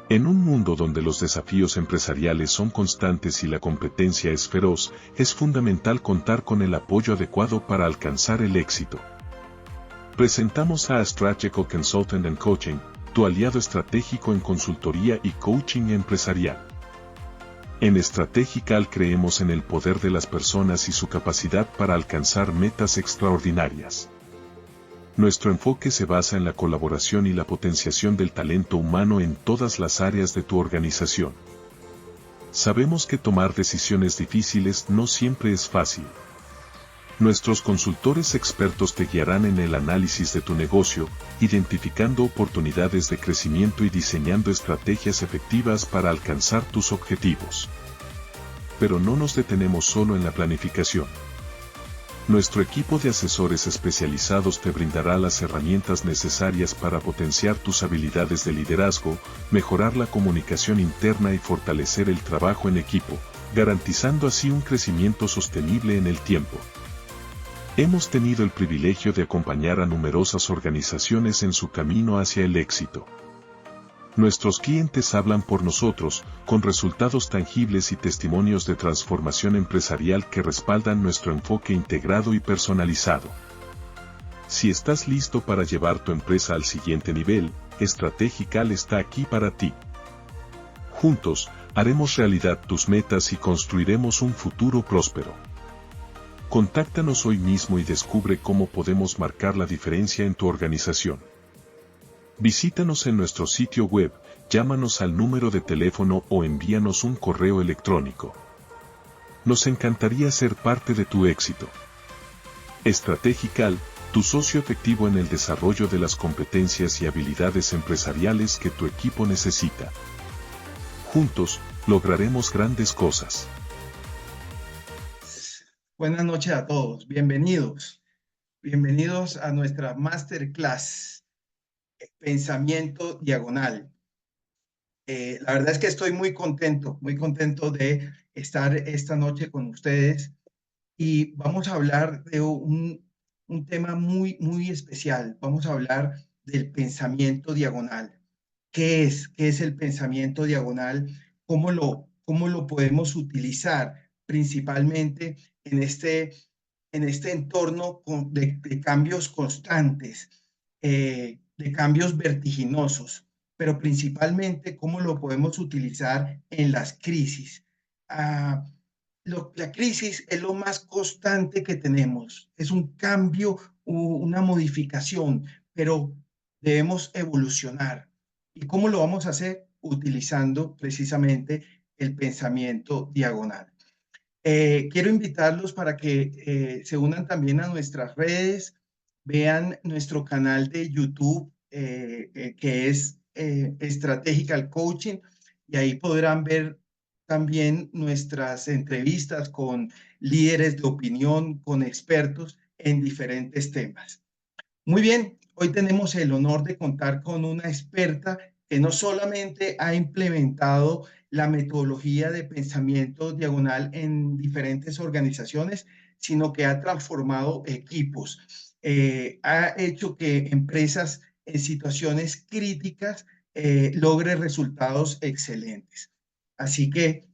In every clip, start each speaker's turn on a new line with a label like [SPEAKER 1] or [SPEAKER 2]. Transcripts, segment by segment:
[SPEAKER 1] En un mundo donde los desafíos empresariales son constantes y la competencia es feroz, es fundamental contar con el apoyo adecuado para alcanzar el éxito. Presentamos a Strategic Consultant and Coaching, tu aliado estratégico en consultoría y coaching empresarial. En Strategical creemos en el poder de las personas y su capacidad para alcanzar metas extraordinarias. Nuestro enfoque se basa en la colaboración y la potenciación del talento humano en todas las áreas de tu organización. Sabemos que tomar decisiones difíciles no siempre es fácil. Nuestros consultores expertos te guiarán en el análisis de tu negocio, identificando oportunidades de crecimiento y diseñando estrategias efectivas para alcanzar tus objetivos. Pero no nos detenemos solo en la planificación. Nuestro equipo de asesores especializados te brindará las herramientas necesarias para potenciar tus habilidades de liderazgo, mejorar la comunicación interna y fortalecer el trabajo en equipo, garantizando así un crecimiento sostenible en el tiempo. Hemos tenido el privilegio de acompañar a numerosas organizaciones en su camino hacia el éxito. Nuestros clientes hablan por nosotros, con resultados tangibles y testimonios de transformación empresarial que respaldan nuestro enfoque integrado y personalizado. Si estás listo para llevar tu empresa al siguiente nivel, Strategical está aquí para ti. Juntos, haremos realidad tus metas y construiremos un futuro próspero. Contáctanos hoy mismo y descubre cómo podemos marcar la diferencia en tu organización. Visítanos en nuestro sitio web, llámanos al número de teléfono o envíanos un correo electrónico. Nos encantaría ser parte de tu éxito. Strategical, tu socio efectivo en el desarrollo de las competencias y habilidades empresariales que tu equipo necesita. Juntos, lograremos grandes cosas.
[SPEAKER 2] Buenas noches a todos, bienvenidos. Bienvenidos a nuestra Masterclass Pensamiento Diagonal. La verdad es que estoy muy contento de estar esta noche con ustedes y vamos a hablar de un tema muy especial. Vamos a hablar del pensamiento diagonal. ¿Qué es? ¿Qué es el pensamiento diagonal? Cómo lo podemos utilizar principalmente en este entorno de cambios constantes, de cambios vertiginosos, pero principalmente cómo lo podemos utilizar en las crisis? Ah, la crisis es lo más constante que tenemos, es un cambio, una modificación, pero debemos evolucionar. ¿Y cómo lo vamos a hacer? Utilizando precisamente el pensamiento diagonal. Quiero invitarlos para que se unan también a nuestras redes, vean nuestro canal de YouTube, que es Strategical Coaching, y ahí podrán ver también nuestras entrevistas con líderes de opinión, con expertos en diferentes temas. Muy bien, hoy tenemos el honor de contar con una experta que no solamente ha implementado la metodología de pensamiento diagonal en diferentes organizaciones, sino que ha transformado equipos, ha hecho que empresas en situaciones críticas logren resultados excelentes. Así que,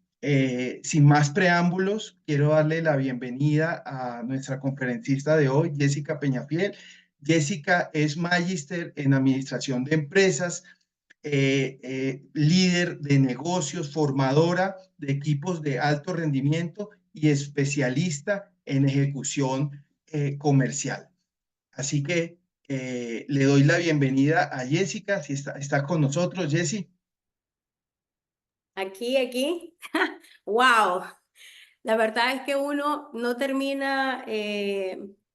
[SPEAKER 2] sin más preámbulos, quiero darle la bienvenida a nuestra conferencista de hoy, Jessica Peñafiel. Jessica es magíster en administración de empresas, líder de negocios, formadora de equipos de alto rendimiento y especialista en ejecución comercial. Así que le doy la bienvenida a Jessica, si está con nosotros, Jessy.
[SPEAKER 3] Aquí. ¡Wow! La verdad es que uno no termina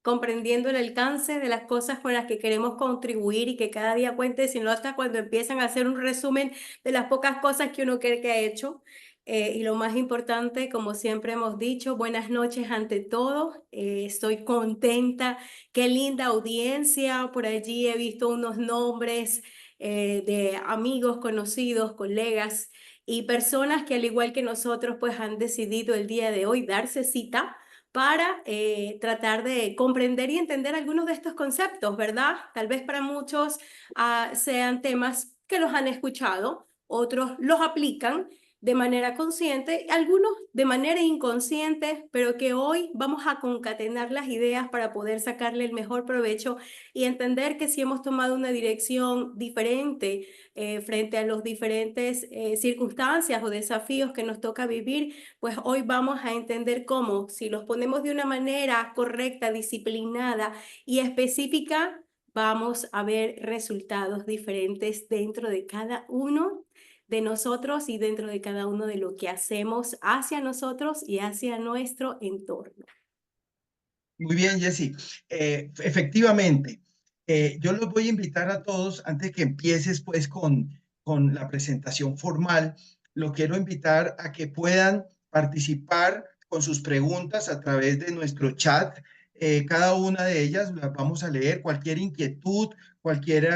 [SPEAKER 3] comprendiendo el alcance de las cosas con las que queremos contribuir y que cada día cuente, sino hasta cuando empiezan a hacer un resumen de las pocas cosas que uno cree que ha hecho. Y lo más importante, como siempre hemos dicho, buenas noches ante todo. Estoy contenta. Qué linda audiencia. Por allí he visto unos nombres de amigos, conocidos, colegas y personas que al igual que nosotros pues han decidido el día de hoy darse cita para tratar de comprender y entender algunos de estos conceptos, ¿verdad? Tal vez para muchos sean temas que los han escuchado, otros los aplican de manera consciente, algunos de manera inconsciente, pero que hoy vamos a concatenar las ideas para poder sacarle el mejor provecho y entender que si hemos tomado una dirección diferente frente a los diferentes circunstancias o desafíos que nos toca vivir, pues hoy vamos a entender cómo, si los ponemos de una manera correcta, disciplinada y específica, vamos a ver resultados diferentes dentro de cada uno de nosotros y dentro de cada uno de lo que hacemos hacia nosotros y hacia nuestro entorno.
[SPEAKER 2] Muy bien, Jessy. Efectivamente, yo los voy a invitar a todos, antes que empieces pues con la presentación formal, lo quiero invitar a que puedan participar con sus preguntas a través de nuestro chat. Cada una de ellas las vamos a leer, cualquier inquietud, cualquier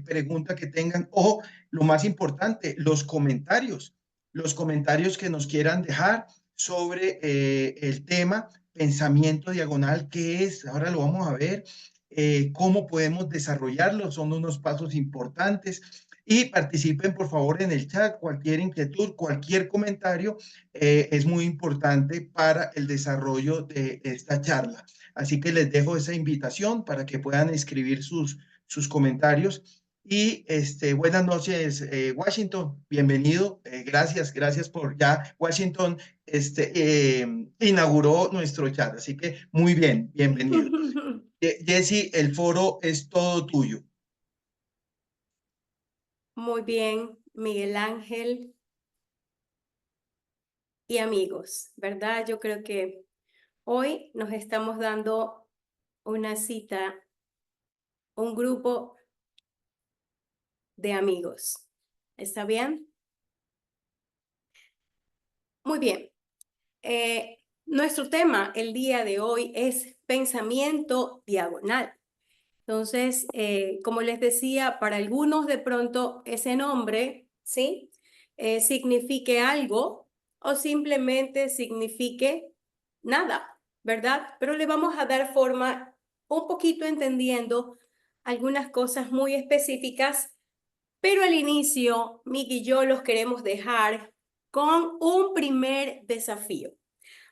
[SPEAKER 2] pregunta que tengan o, lo más importante, los comentarios que nos quieran dejar sobre el tema. Pensamiento diagonal, ¿qué es? Ahora lo vamos a ver. ¿Cómo podemos desarrollarlo? Son unos pasos importantes. Y participen, por favor, en el chat. Cualquier inquietud, cualquier comentario es muy importante para el desarrollo de esta charla. Así que les dejo esa invitación para que puedan escribir sus comentarios. Y buenas noches, Washington. Bienvenido. Gracias por ya. Washington inauguró nuestro chat, así que muy bien, bienvenido. Jessy, el foro es todo tuyo.
[SPEAKER 3] Muy bien, Miguel Ángel y amigos, ¿verdad? Yo creo que hoy nos estamos dando una cita, un grupo de amigos. ¿Está bien? Muy bien. Nuestro tema el día de hoy es pensamiento diagonal. Entonces, como les decía, para algunos de pronto ese nombre, ¿sí? Signifique algo o simplemente signifique nada, ¿verdad? Pero le vamos a dar forma un poquito entendiendo algunas cosas muy específicas, pero al inicio, Miki y yo los queremos dejar con un primer desafío.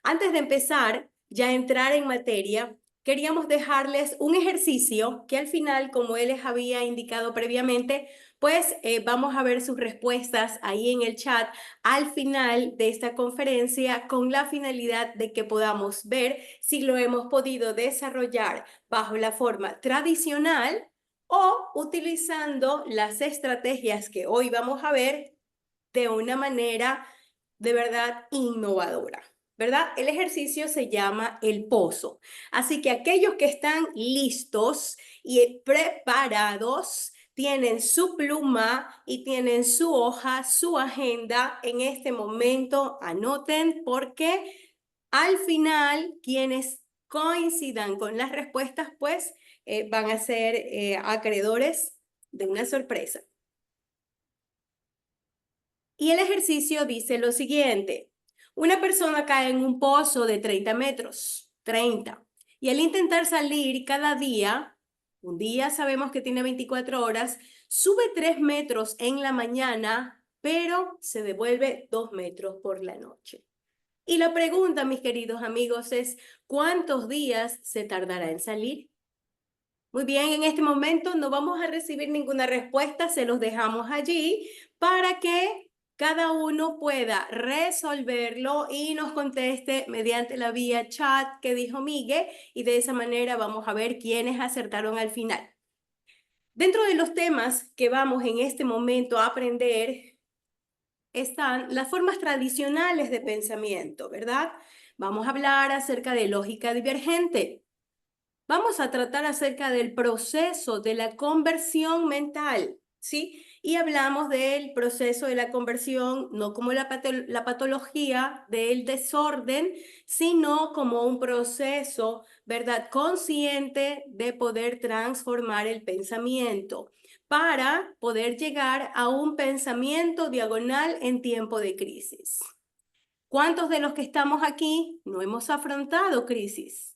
[SPEAKER 3] Antes de empezar, ya entrar en materia, queríamos dejarles un ejercicio que al final, como él les había indicado previamente, pues vamos a ver sus respuestas ahí en el chat al final de esta conferencia con la finalidad de que podamos ver si lo hemos podido desarrollar bajo la forma tradicional o utilizando las estrategias que hoy vamos a ver de una manera de verdad innovadora. ¿Verdad? El ejercicio se llama el pozo. Así que aquellos que están listos y preparados tienen su pluma y tienen su hoja, su agenda. En este momento anoten porque al final quienes coincidan con las respuestas pues van a ser acreedores de una sorpresa. Y el ejercicio dice lo siguiente. Una persona cae en un pozo de 30 metros, 30, y al intentar salir cada día, un día sabemos que tiene 24 horas, sube 3 metros en la mañana, pero se devuelve 2 metros por la noche. Y la pregunta, mis queridos amigos, es ¿cuántos días se tardará en salir? Muy bien, en este momento no vamos a recibir ninguna respuesta, se los dejamos allí para que cada uno pueda resolverlo y nos conteste mediante la vía chat que dijo Miguel, y de esa manera vamos a ver quiénes acertaron al final. Dentro de los temas que vamos en este momento a aprender están las formas tradicionales de pensamiento, ¿verdad? Vamos a hablar acerca de lógica divergente. Vamos a tratar acerca del proceso de la conversión mental, ¿sí? Y hablamos del proceso de la conversión no como la patología del desorden, sino como un proceso, ¿verdad? Consciente de poder transformar el pensamiento para poder llegar a un pensamiento diagonal en tiempo de crisis. ¿Cuántos de los que estamos aquí no hemos afrontado crisis?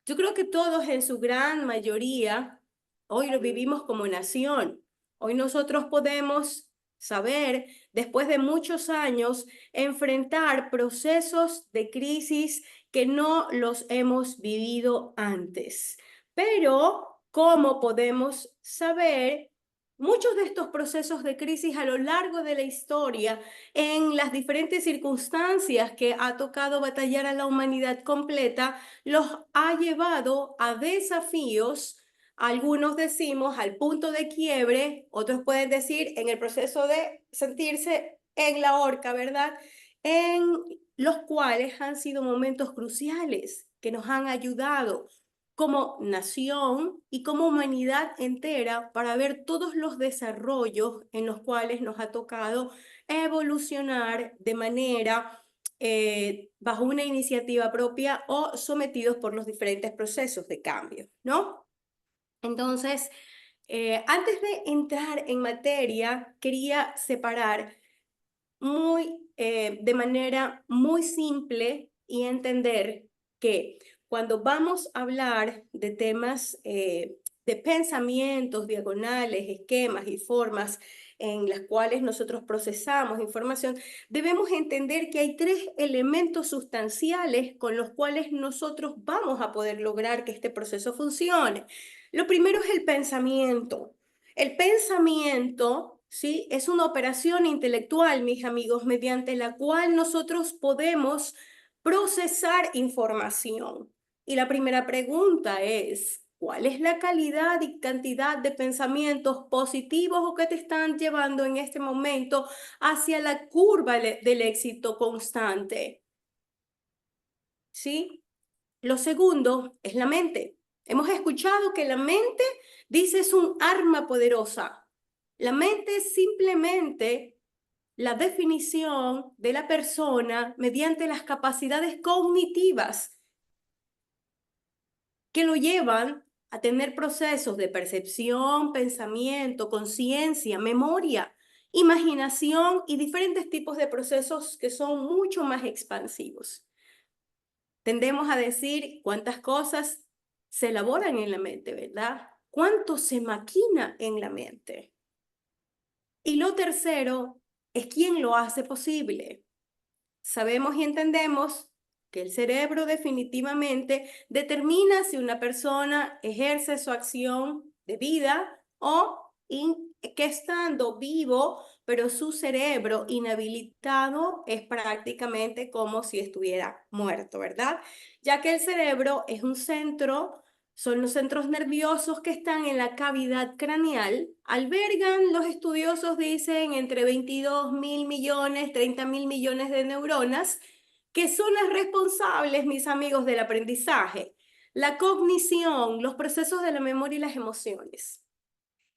[SPEAKER 3] Yo creo que todos en su gran mayoría hoy lo vivimos como nación. Hoy nosotros podemos saber, después de muchos años, enfrentar procesos de crisis que no los hemos vivido antes. Pero, ¿cómo podemos saber? Muchos de estos procesos de crisis a lo largo de la historia, en las diferentes circunstancias que ha tocado batallar a la humanidad completa, los ha llevado a desafíos. Algunos decimos al punto de quiebre, otros pueden decir en el proceso de sentirse en la horca, ¿verdad? En los cuales han sido momentos cruciales que nos han ayudado como nación y como humanidad entera para ver todos los desarrollos en los cuales nos ha tocado evolucionar de manera bajo una iniciativa propia o sometidos por los diferentes procesos de cambio, ¿no? Entonces, antes de entrar en materia, quería separar de manera muy simple y entender que cuando vamos a hablar de temas de pensamientos, diagonales, esquemas y formas en las cuales nosotros procesamos información, debemos entender que hay tres elementos sustanciales con los cuales nosotros vamos a poder lograr que este proceso funcione. Lo primero es el pensamiento. El pensamiento, ¿sí?, es una operación intelectual, mis amigos, mediante la cual nosotros podemos procesar información. Y la primera pregunta es, ¿cuál es la calidad y cantidad de pensamientos positivos o que te están llevando en este momento hacia la curva del éxito constante? ¿Sí? Lo segundo es la mente. Hemos escuchado que la mente, dice, es un arma poderosa. La mente es simplemente la definición de la persona mediante las capacidades cognitivas que lo llevan a tener procesos de percepción, pensamiento, conciencia, memoria, imaginación y diferentes tipos de procesos que son mucho más expansivos. Tendemos a decir cuántas cosas se elaboran en la mente, ¿verdad? ¿Cuánto se maquina en la mente? Y lo tercero es quién lo hace posible. Sabemos y entendemos que el cerebro definitivamente determina si una persona ejerce su acción de vida o que estando vivo, pero su cerebro inhabilitado es prácticamente como si estuviera muerto, ¿verdad? Ya que el cerebro es un centro. Son los centros nerviosos que están en la cavidad craneal. Albergan, los estudiosos dicen, entre 22.000 millones, 30.000 millones de neuronas, que son las responsables, mis amigos, del aprendizaje, la cognición, los procesos de la memoria y las emociones.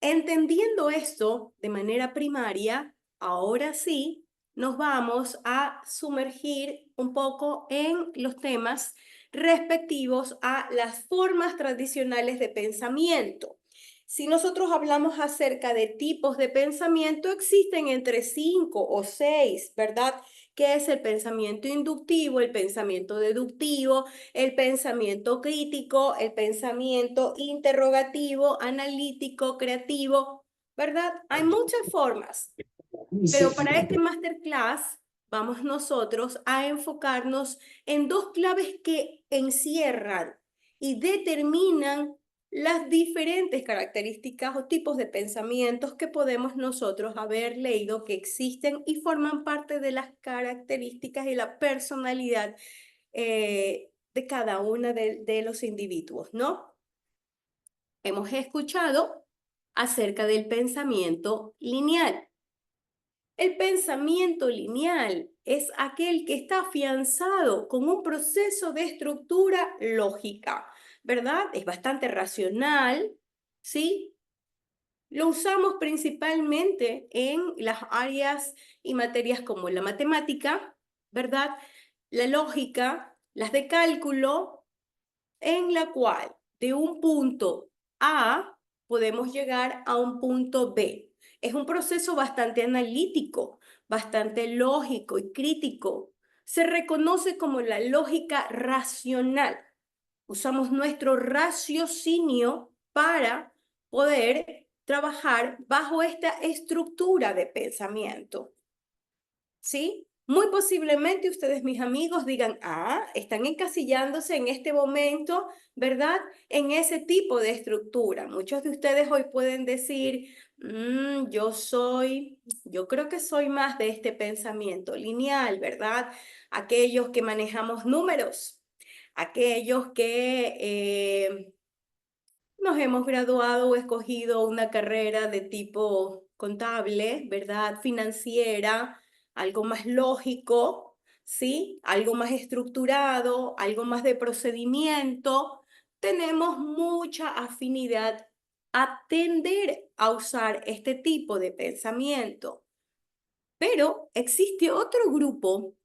[SPEAKER 3] Entendiendo esto de manera primaria, ahora sí nos vamos a sumergir un poco en los temas respectivos a las formas tradicionales de pensamiento. Si nosotros hablamos acerca de tipos de pensamiento, existen entre 5 o 6, ¿verdad? Que es el pensamiento inductivo, el pensamiento deductivo, el pensamiento crítico, el pensamiento interrogativo, analítico, creativo, ¿verdad? Hay muchas formas. Pero para este masterclass vamos nosotros a enfocarnos en dos claves que encierran y determinan las diferentes características o tipos de pensamientos que podemos nosotros haber leído que existen y forman parte de las características y la personalidad de cada uno de los individuos, ¿no? Hemos escuchado acerca del pensamiento lineal. El pensamiento lineal es aquel que está afianzado con un proceso de estructura lógica, ¿verdad? Es bastante racional, ¿sí? Lo usamos principalmente en las áreas y materias como la matemática, ¿verdad? La lógica, las de cálculo, en la cual de un punto A podemos llegar a un punto B. Es un proceso bastante analítico, bastante lógico y crítico. Se reconoce como la lógica racional. Usamos nuestro raciocinio para poder trabajar bajo esta estructura de pensamiento. ¿Sí? Muy posiblemente ustedes, mis amigos, digan, están encasillándose en este momento, ¿verdad? En ese tipo de estructura. Muchos de ustedes hoy pueden decir, yo creo que soy más de este pensamiento lineal, ¿verdad? Aquellos que manejamos números, aquellos que nos hemos graduado o escogido una carrera de tipo contable, ¿verdad? Financiera, algo más lógico, ¿sí? Algo más estructurado, algo más de procedimiento. Tenemos mucha afinidad a tender a usar este tipo de pensamiento. Pero existe otro grupo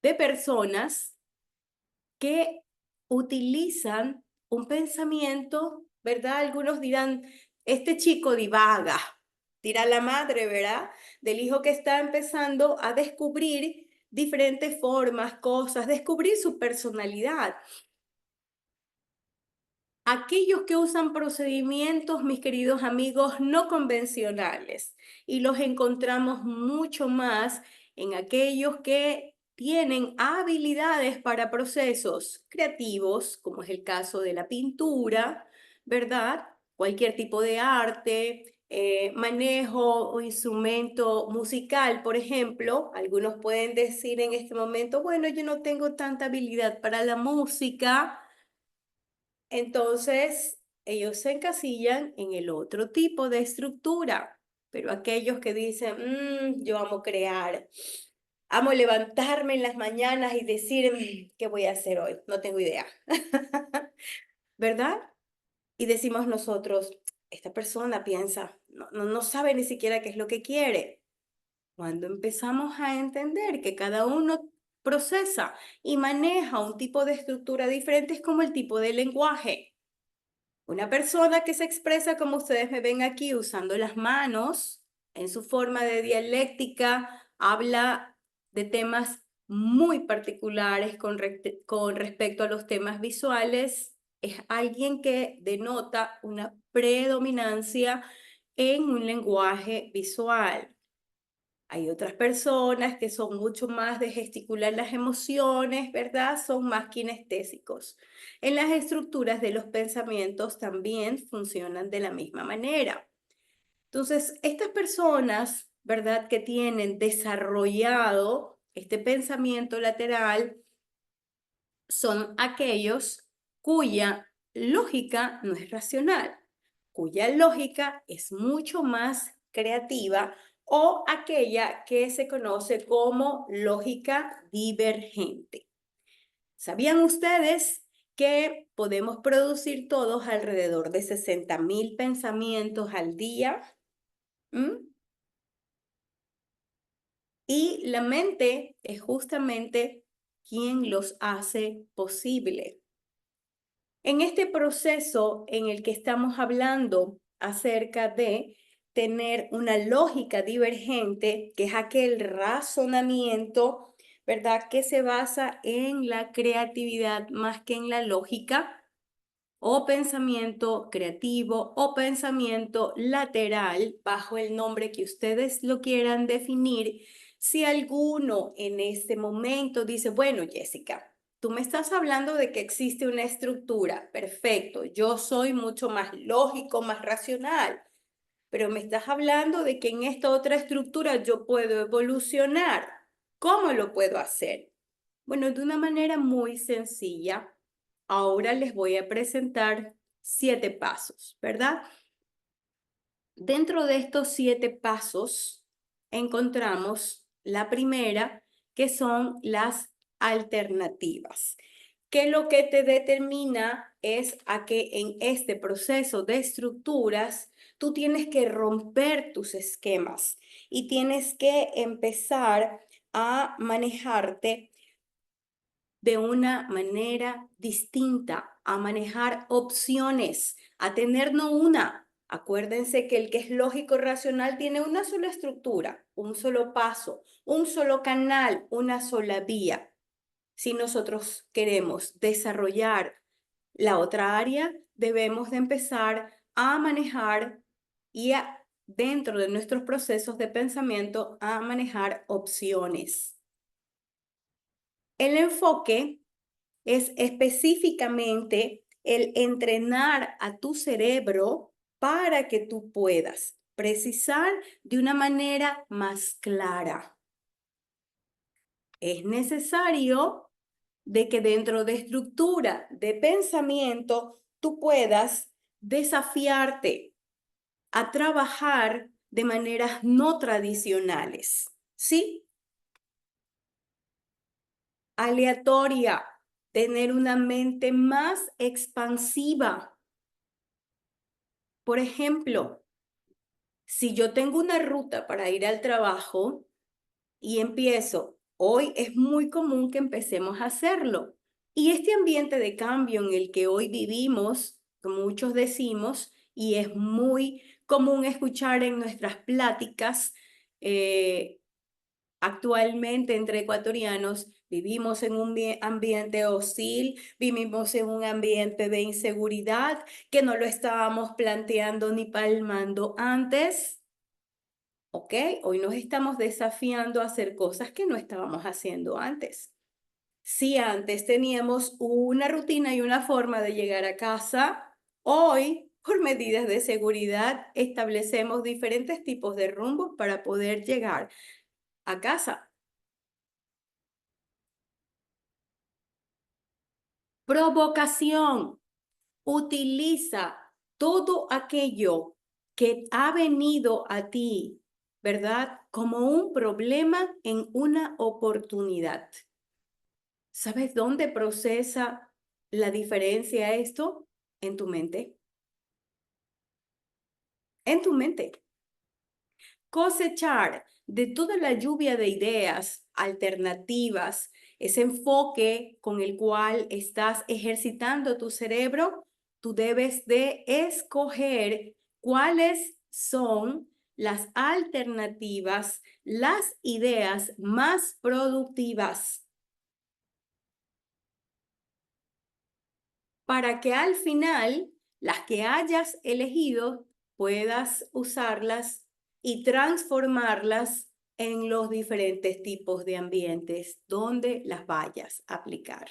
[SPEAKER 3] de personas que utilizan un pensamiento, ¿verdad? Algunos dirán, este chico divaga, dirá la madre, ¿verdad? Del hijo que está empezando a descubrir diferentes formas, cosas, descubrir su personalidad. Aquellos que usan procedimientos, mis queridos amigos, no convencionales, y los encontramos mucho más en aquellos que tienen habilidades para procesos creativos, como es el caso de la pintura, ¿verdad? Cualquier tipo de arte, manejo o instrumento musical, por ejemplo. Algunos pueden decir en este momento, bueno, yo no tengo tanta habilidad para la música. Entonces, ellos se encasillan en el otro tipo de estructura, pero aquellos que dicen, yo amo crear, amo levantarme en las mañanas y decir, ¿qué voy a hacer hoy? No tengo idea, ¿verdad? Y decimos nosotros, esta persona piensa, no sabe ni siquiera qué es lo que quiere. Cuando empezamos a entender que cada uno procesa y maneja un tipo de estructura diferente, es como el tipo de lenguaje. Una persona que se expresa como ustedes me ven aquí, usando las manos en su forma de dialéctica, habla de temas muy particulares con respecto a los temas visuales. Es alguien que denota una predominancia en un lenguaje visual. Hay otras personas que son mucho más de gesticular las emociones, ¿verdad? Son más kinestésicos. En las estructuras de los pensamientos también funcionan de la misma manera. Entonces, estas personas, ¿verdad? Que tienen desarrollado este pensamiento lateral son aquellos cuya lógica no es racional, cuya lógica es mucho más creativa o aquella que se conoce como lógica divergente. ¿Sabían ustedes que podemos producir todos alrededor de 60.000 pensamientos al día? Y la mente es justamente quien los hace posible. En este proceso en el que estamos hablando acerca de tener una lógica divergente, que es aquel razonamiento, ¿verdad? Que se basa en la creatividad más que en la lógica, o pensamiento creativo o pensamiento lateral, bajo el nombre que ustedes lo quieran definir. Si alguno en este momento dice, bueno, Jessica, tú me estás hablando de que existe una estructura, perfecto, yo soy mucho más lógico, más racional, pero me estás hablando de que en esta otra estructura yo puedo evolucionar. ¿Cómo lo puedo hacer? Bueno, de una manera muy sencilla. Ahora les voy a presentar 7 pasos, ¿verdad? Dentro de estos 7 pasos encontramos la primera, que son las alternativas, que lo que te determina es a que en este proceso de estructuras tú tienes que romper tus esquemas y tienes que empezar a manejarte de una manera distinta, a manejar opciones, a tener no una. Acuérdense que el que es lógico racional tiene una sola estructura, un solo paso, un solo canal, una sola vía. Si nosotros queremos desarrollar la otra área, debemos de empezar a manejar y dentro de nuestros procesos de pensamiento a manejar opciones. El enfoque es específicamente el entrenar a tu cerebro para que tú puedas precisar de una manera más clara. Es necesario de que dentro de estructura de pensamiento tú puedas desafiarte a trabajar de maneras no tradicionales, ¿sí? Aleatoria, tener una mente más expansiva. Por ejemplo, si yo tengo una ruta para ir al trabajo y empiezo, hoy es muy común que empecemos a hacerlo. Y este ambiente de cambio en el que hoy vivimos, como muchos decimos, y es muy común escuchar en nuestras pláticas, actualmente entre ecuatorianos, vivimos en un ambiente hostil, vivimos en un ambiente de inseguridad que no lo estábamos planteando ni palmando antes. ¿Ok? Hoy nos estamos desafiando a hacer cosas que no estábamos haciendo antes. Si antes teníamos una rutina y una forma de llegar a casa, hoy, por medidas de seguridad, establecemos diferentes tipos de rumbos para poder llegar a casa. Provocación. Utiliza todo aquello que ha venido a ti, ¿verdad? Como un problema en una oportunidad. ¿Sabes dónde procesa la diferencia esto? En tu mente. En tu mente. Cosechar de toda la lluvia de ideas, alternativas, ese enfoque con el cual estás ejercitando tu cerebro, tú debes de escoger cuáles son las alternativas, las ideas más productivas, para que al final las que hayas elegido puedas usarlas y transformarlas en los diferentes tipos de ambientes donde las vayas a aplicar.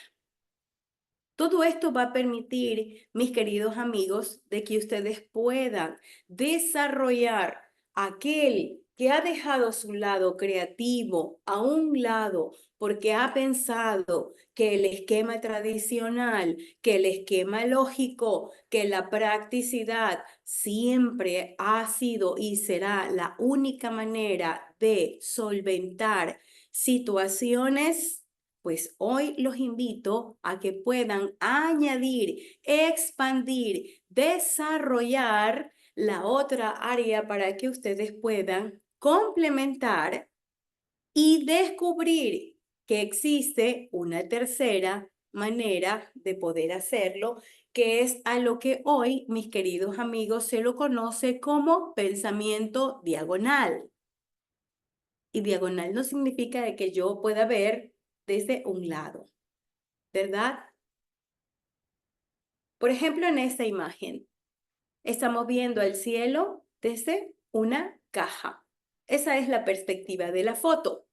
[SPEAKER 3] Todo esto va a permitir, mis queridos amigos, de que ustedes puedan desarrollar aquel que ha dejado su lado creativo a un lado porque ha pensado que el esquema tradicional, que el esquema lógico, que la practicidad siempre ha sido y será la única manera de solventar situaciones. Pues hoy los invito a que puedan añadir, expandir, desarrollar la otra área para que ustedes puedan complementar y descubrir que existe una tercera manera de poder hacerlo, que es a lo que hoy, mis queridos amigos, se lo conoce como pensamiento diagonal. Y diagonal no significa de que yo pueda ver desde un lado, ¿verdad? Por ejemplo, en esta imagen, estamos viendo el cielo desde una caja. Esa es la perspectiva de la foto.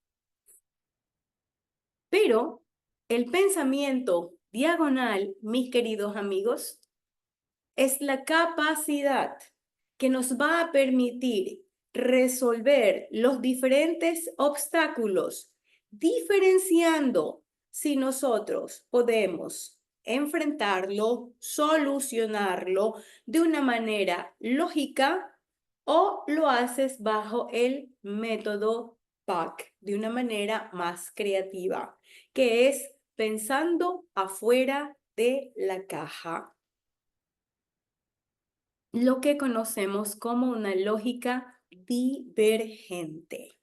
[SPEAKER 3] Pero el pensamiento diagonal, mis queridos amigos, es la capacidad que nos va a permitir resolver los diferentes obstáculos, diferenciando si nosotros podemos enfrentarlo, solucionarlo de una manera lógica o lo haces bajo el método PAC, de una manera más creativa, que es pensando afuera de la caja, lo que conocemos como una lógica divergente.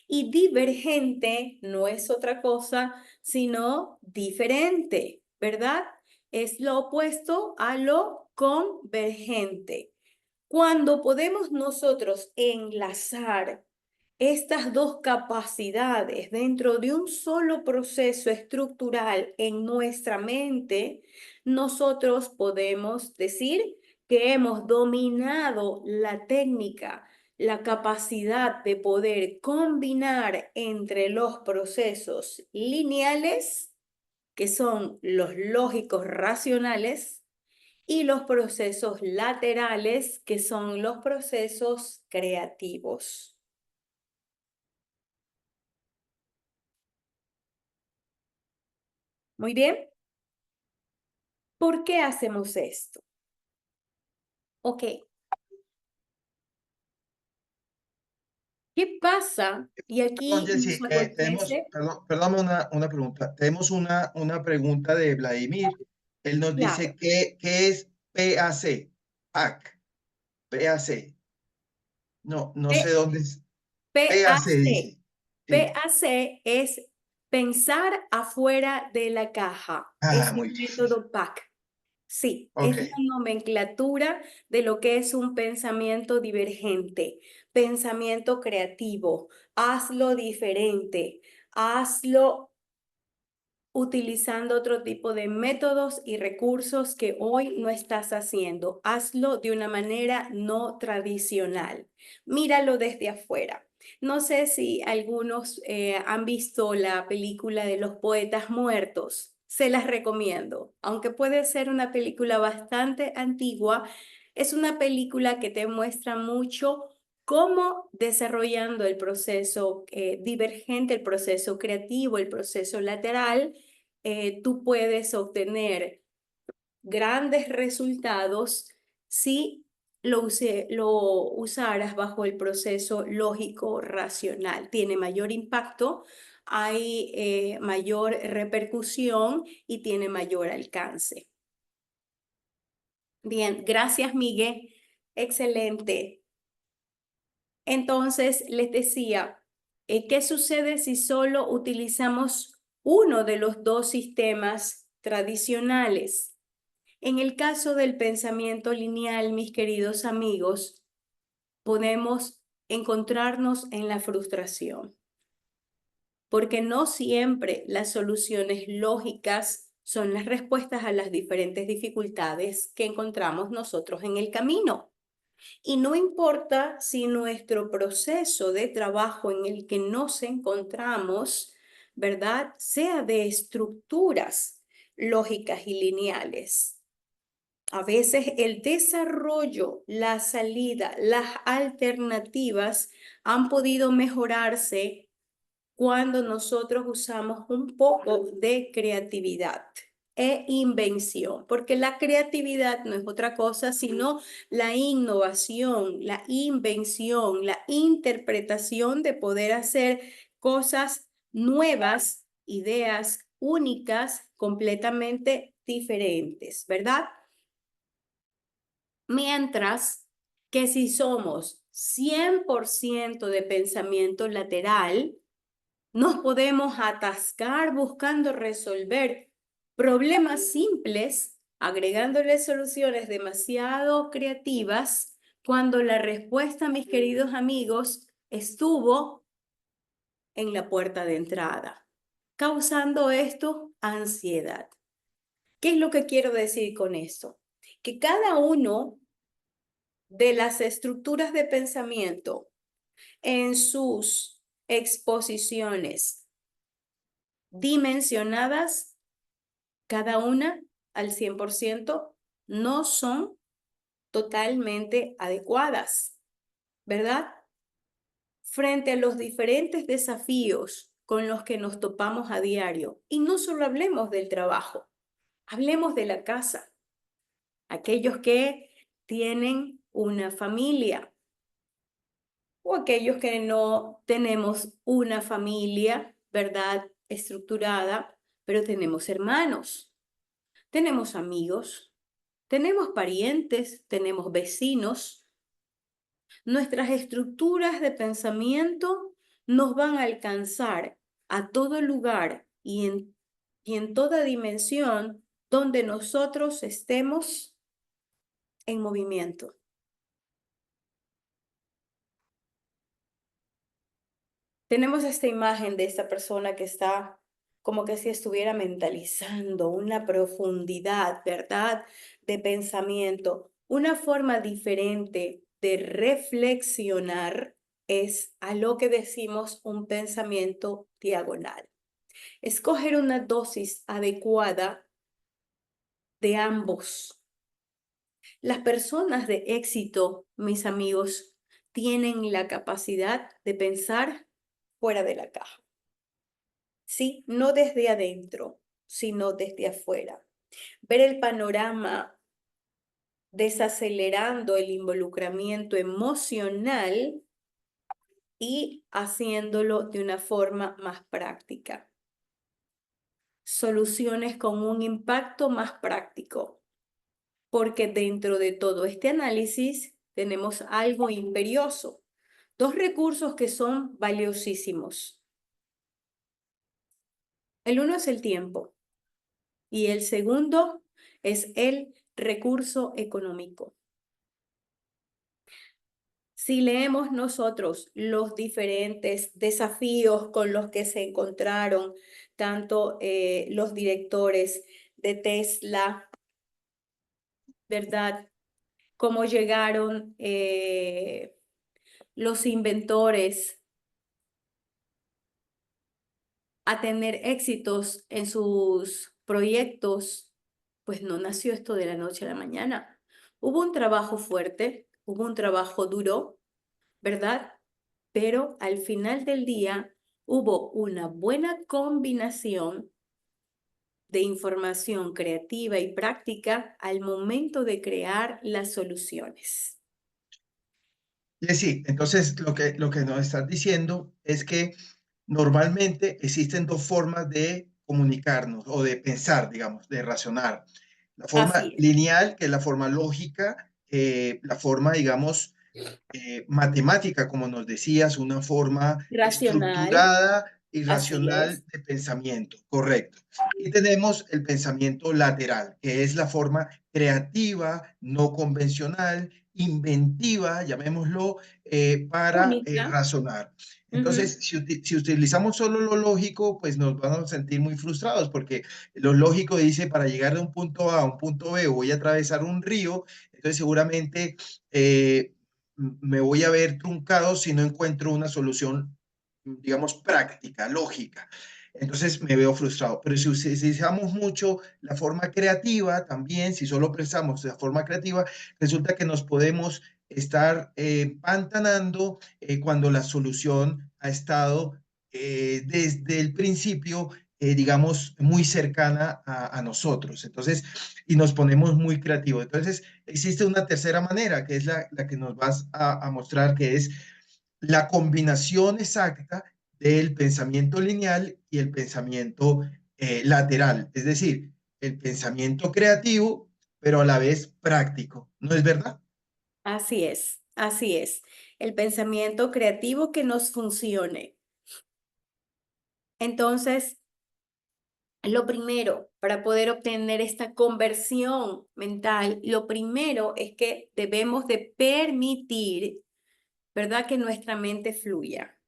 [SPEAKER 3] Y divergente no es otra cosa sino diferente, ¿verdad? Es lo opuesto a lo convergente. Cuando podemos nosotros enlazar estas dos capacidades dentro de un solo proceso estructural en nuestra mente, nosotros podemos decir que hemos dominado la técnica, la capacidad de poder combinar entre los procesos lineales, que son los lógicos racionales, y los procesos laterales, que son los procesos creativos. Muy bien. ¿Por qué hacemos esto? Ok. ¿Qué pasa? Y
[SPEAKER 2] Perdón,
[SPEAKER 3] aquí
[SPEAKER 2] Jessy,
[SPEAKER 3] nos acontece,
[SPEAKER 2] perdón una pregunta. Tenemos una pregunta de Vladimir. Él nos
[SPEAKER 3] claro,
[SPEAKER 2] dice qué es PAC. PAC. PAC. No sé
[SPEAKER 3] P-
[SPEAKER 2] dónde es. PAC
[SPEAKER 3] PAC.
[SPEAKER 2] dice. Sí.
[SPEAKER 3] PAC es pensar afuera de la caja.
[SPEAKER 2] Ah,
[SPEAKER 3] Es el
[SPEAKER 2] muy bien.
[SPEAKER 3] método PAC. Sí,
[SPEAKER 2] Ok.
[SPEAKER 3] es la nomenclatura de lo que es un pensamiento divergente, pensamiento creativo. Hazlo diferente, hazlo utilizando otro tipo de métodos y recursos que hoy no estás haciendo. Hazlo de una manera no tradicional. Míralo desde afuera. No sé si algunos han visto la película de los poetas muertos. Se las recomiendo. Aunque puede ser una película bastante antigua, es una película que te muestra mucho cómo desarrollando el proceso divergente, el proceso creativo, el proceso lateral, tú puedes obtener grandes resultados si lo usaras bajo el proceso lógico racional. Tiene mayor impacto, hay mayor repercusión y tiene mayor alcance. Bien, gracias, Miguel. Excelente. Entonces, les decía, ¿qué sucede si solo utilizamos uno de los dos sistemas tradicionales? En el caso del pensamiento lineal, mis queridos amigos, podemos encontrarnos en la frustración, porque no siempre las soluciones lógicas son las respuestas a las diferentes dificultades que encontramos nosotros en el camino. Y no importa si nuestro proceso de trabajo en el que nos encontramos, ¿verdad?, sea de estructuras lógicas y lineales. A veces el desarrollo, la salida, las alternativas han podido mejorarse cuando nosotros usamos un poco de creatividad e invención, porque la creatividad no es otra cosa sino la innovación, la invención, la interpretación de poder hacer cosas nuevas, ideas únicas, completamente diferentes, ¿verdad? Mientras que si somos 100% de pensamiento lateral, nos podemos atascar buscando resolver problemas simples, agregándole soluciones demasiado creativas, cuando la respuesta, mis queridos amigos, estuvo en la puerta de entrada, causando esto ansiedad. ¿Qué es lo que quiero decir con esto? Que cada uno de las estructuras de pensamiento en sus exposiciones dimensionadas, cada una al 100%, no son totalmente adecuadas, ¿verdad? Frente a los diferentes desafíos con los que nos topamos a diario. Y no solo hablemos del trabajo, hablemos de la casa. Aquellos que tienen una familia o aquellos que no tenemos una familia, ¿verdad?, estructurada, pero tenemos hermanos, tenemos amigos, tenemos parientes, tenemos vecinos. Nuestras estructuras de pensamiento nos van a alcanzar a todo lugar y en toda dimensión donde nosotros estemos en movimiento. Tenemos esta imagen de esta persona que está como que si estuviera mentalizando una profundidad, ¿verdad?, de pensamiento, Una forma diferente de reflexionar es a lo que decimos un pensamiento diagonal. Escoger una dosis adecuada de ambos. Las personas de éxito, mis amigos, tienen la capacidad de pensar fuera de la caja. Sí, no desde adentro, sino desde afuera. Ver el panorama desacelerando el involucramiento emocional y haciéndolo de una forma más práctica. Soluciones con un impacto más práctico, porque dentro de todo este análisis tenemos algo imperioso, dos recursos que son valiosísimos. El uno es el tiempo y el segundo es el recurso económico. Si leemos nosotros los diferentes desafíos con los que se encontraron tanto los directores de Tesla, ¿verdad? Cómo llegaron los inventores a tener éxitos en sus proyectos, pues no nació esto de la noche a la mañana. Hubo un trabajo fuerte, hubo un trabajo duro, ¿verdad? Pero al final del día hubo una buena combinación de información creativa y práctica al momento de crear las soluciones.
[SPEAKER 2] Sí, entonces lo que nos estás diciendo es que normalmente existen dos formas de comunicarnos o de pensar, digamos, de razonar. La forma
[SPEAKER 3] Así es.
[SPEAKER 2] lineal, que es la forma lógica, la forma, digamos, matemática, como nos decías, una forma
[SPEAKER 3] Racional,
[SPEAKER 2] estructurada y
[SPEAKER 3] así es.
[SPEAKER 2] racional de pensamiento, correcto. Y tenemos el pensamiento lateral, que es la forma creativa, no convencional, inventiva, llamémoslo, para
[SPEAKER 3] Única.
[SPEAKER 2] razonar.
[SPEAKER 3] Ujú.
[SPEAKER 2] Entonces, si utilizamos solo lo lógico, pues nos vamos a sentir muy frustrados, porque lo lógico dice, para llegar de un punto A a un punto B, voy a atravesar un río, entonces seguramente me voy a ver truncado si no encuentro una solución, digamos, práctica, lógica. Entonces me veo frustrado. Pero si utilizamos mucho la forma creativa también, si solo pensamos la forma creativa, resulta que nos podemos estar pantanando cuando la solución ha estado desde el principio, digamos, muy cercana a nosotros. Entonces, y nos ponemos muy creativos. Entonces, existe una tercera manera, que es la que nos vas a mostrar, que es la combinación exacta del pensamiento lineal y el pensamiento lateral, es decir, el pensamiento creativo, pero a la vez práctico. ¿No es verdad?
[SPEAKER 3] Así es, así es. El pensamiento creativo que nos funcione. Entonces, lo primero, para poder obtener esta conversión mental, lo primero es que debemos de permitir, ¿verdad? Que nuestra mente fluya,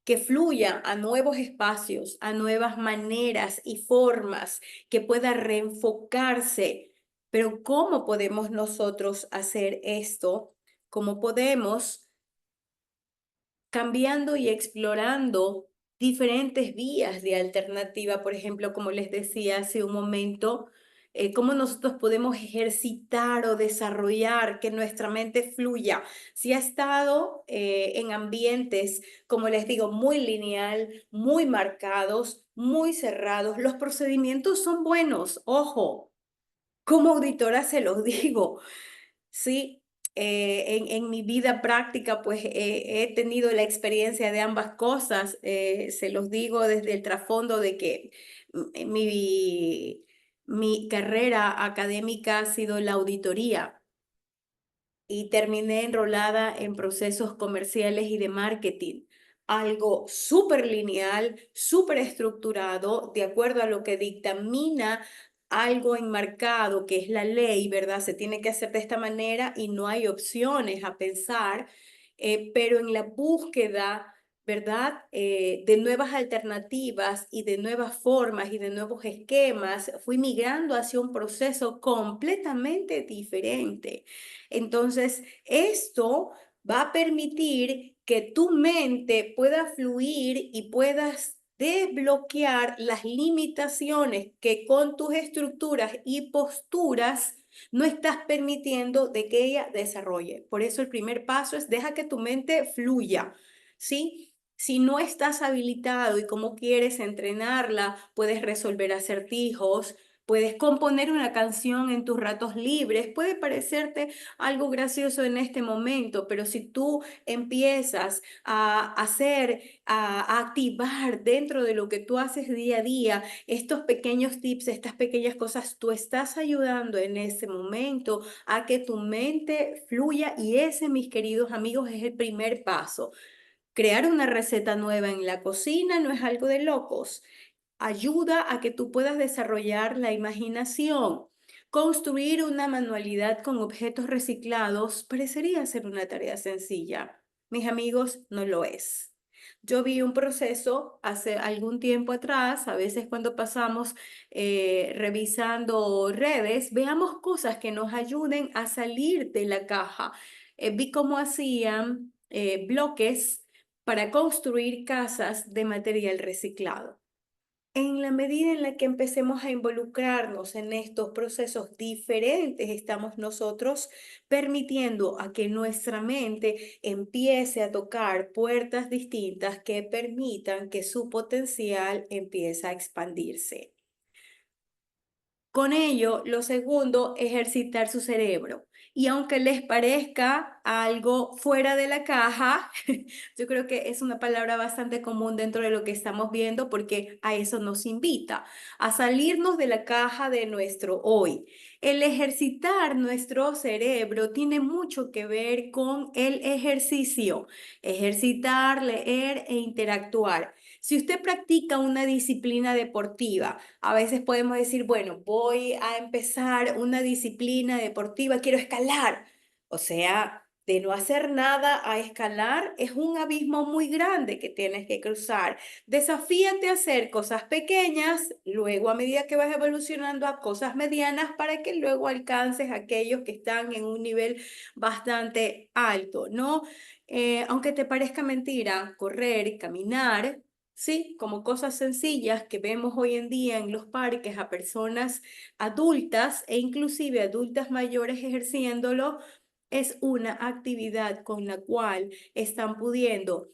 [SPEAKER 3] que fluya a nuevos espacios, a nuevas maneras y formas, que pueda reenfocarse. Pero ¿cómo podemos nosotros hacer esto? ¿Cómo podemos cambiando y explorando diferentes vías de alternativa? Por ejemplo, como les decía hace un momento, cómo nosotros podemos ejercitar o desarrollar que nuestra mente fluya. Si ha estado en ambientes, como les digo, muy lineal, muy marcados, muy cerrados, los procedimientos son buenos, ojo, como auditora se los digo. Sí, en mi vida práctica, pues he tenido la experiencia de ambas cosas. Se los digo desde el trasfondo de que mi carrera académica ha sido la auditoría y terminé enrolada en procesos comerciales y de marketing. Algo súper lineal, súper estructurado, de acuerdo a lo que dictamina algo enmarcado, que es la ley, ¿verdad? Se tiene que hacer de esta manera y no hay opciones a pensar, pero en la búsqueda, ¿verdad? De nuevas alternativas y de nuevas formas y de nuevos esquemas, fui migrando hacia un proceso completamente diferente. Entonces, esto va a permitir que tu mente pueda fluir y puedas desbloquear las limitaciones que con tus estructuras y posturas no estás permitiendo de que ella desarrolle. Por eso el primer paso es deja que tu mente fluya, ¿sí? Si no estás habilitado y cómo quieres entrenarla, puedes resolver acertijos, puedes componer una canción en tus ratos libres. Puede parecerte algo gracioso en este momento, pero si tú empiezas a hacer, a activar dentro de lo que tú haces día a día, estos pequeños tips, estas pequeñas cosas, tú estás ayudando en ese momento a que tu mente fluya y ese, mis queridos amigos, es el primer paso. Crear una receta nueva en la cocina no es algo de locos. Ayuda a que tú puedas desarrollar la imaginación. Construir una manualidad con objetos reciclados parecería ser una tarea sencilla. Mis amigos, no lo es. Yo vi un proceso hace algún tiempo atrás, a veces cuando pasamos revisando redes, veamos cosas que nos ayuden a salir de la caja. Vi cómo hacían bloques para construir casas de material reciclado. En la medida en la que empecemos a involucrarnos en estos procesos diferentes, estamos nosotros permitiendo a que nuestra mente empiece a tocar puertas distintas que permitan que su potencial empiece a expandirse. Con ello, lo segundo, ejercitar su cerebro. Y aunque les parezca algo fuera de la caja, yo creo que es una palabra bastante común dentro de lo que estamos viendo porque a eso nos invita, a salirnos de la caja de nuestro hoy. El ejercitar nuestro cerebro tiene mucho que ver con el ejercicio, ejercitar, leer e interactuar. Si usted practica una disciplina deportiva, a veces podemos decir, bueno, voy a empezar una disciplina deportiva, quiero escalar. O sea, de no hacer nada a escalar es un abismo muy grande que tienes que cruzar. Desafíate a hacer cosas pequeñas, luego a medida que vas evolucionando a cosas medianas para que luego alcances aquellos que están en un nivel bastante alto, ¿no? Aunque te parezca mentira, correr, caminar, sí, como cosas sencillas que vemos hoy en día en los parques a personas adultas e inclusive adultas mayores ejerciéndolo, es una actividad con la cual están pudiendo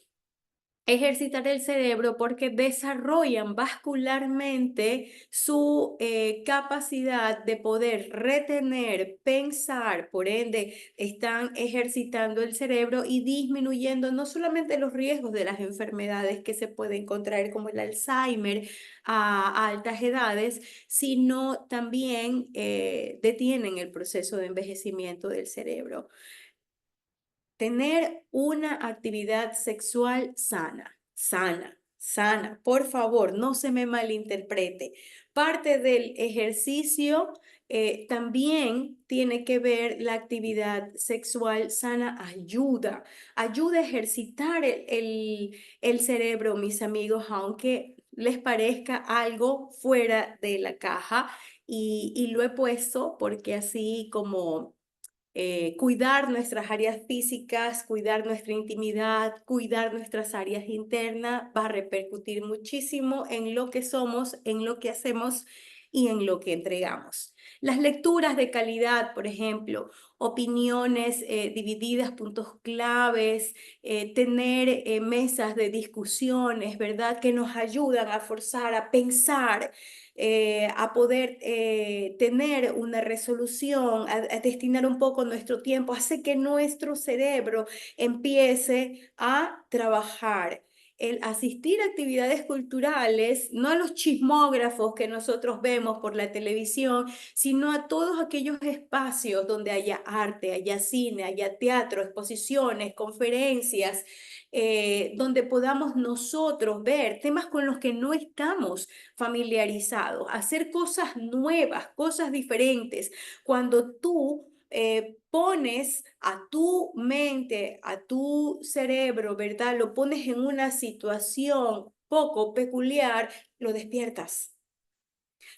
[SPEAKER 3] ejercitar el cerebro porque desarrollan vascularmente su capacidad de poder retener, pensar, por ende están ejercitando el cerebro y disminuyendo no solamente los riesgos de las enfermedades que se pueden contraer como el Alzheimer a altas edades, sino también detienen el proceso de envejecimiento del cerebro. Tener una actividad sexual sana, sana, sana. Por favor, no se me malinterprete. Parte del ejercicio también tiene que ver la actividad sexual sana, ayuda a ejercitar el cerebro, mis amigos, aunque les parezca algo fuera de la caja. Y lo he puesto porque así como cuidar nuestras áreas físicas, cuidar nuestra intimidad, cuidar nuestras áreas internas, va a repercutir muchísimo en lo que somos, en lo que hacemos y en lo que entregamos. Las lecturas de calidad, por ejemplo, opiniones divididas, puntos claves, tener mesas de discusiones, ¿verdad? Que nos ayudan a forzar, a pensar, a poder tener una resolución, a destinar un poco nuestro tiempo, hace que nuestro cerebro empiece a trabajar. El asistir a actividades culturales, no a los chismógrafos que nosotros vemos por la televisión, sino a todos aquellos espacios donde haya arte, haya cine, haya teatro, exposiciones, conferencias, donde podamos nosotros ver temas con los que no estamos familiarizados, hacer cosas nuevas, cosas diferentes. Cuando tú pones a tu mente, a tu cerebro, ¿verdad? Lo pones en una situación poco peculiar, lo despiertas.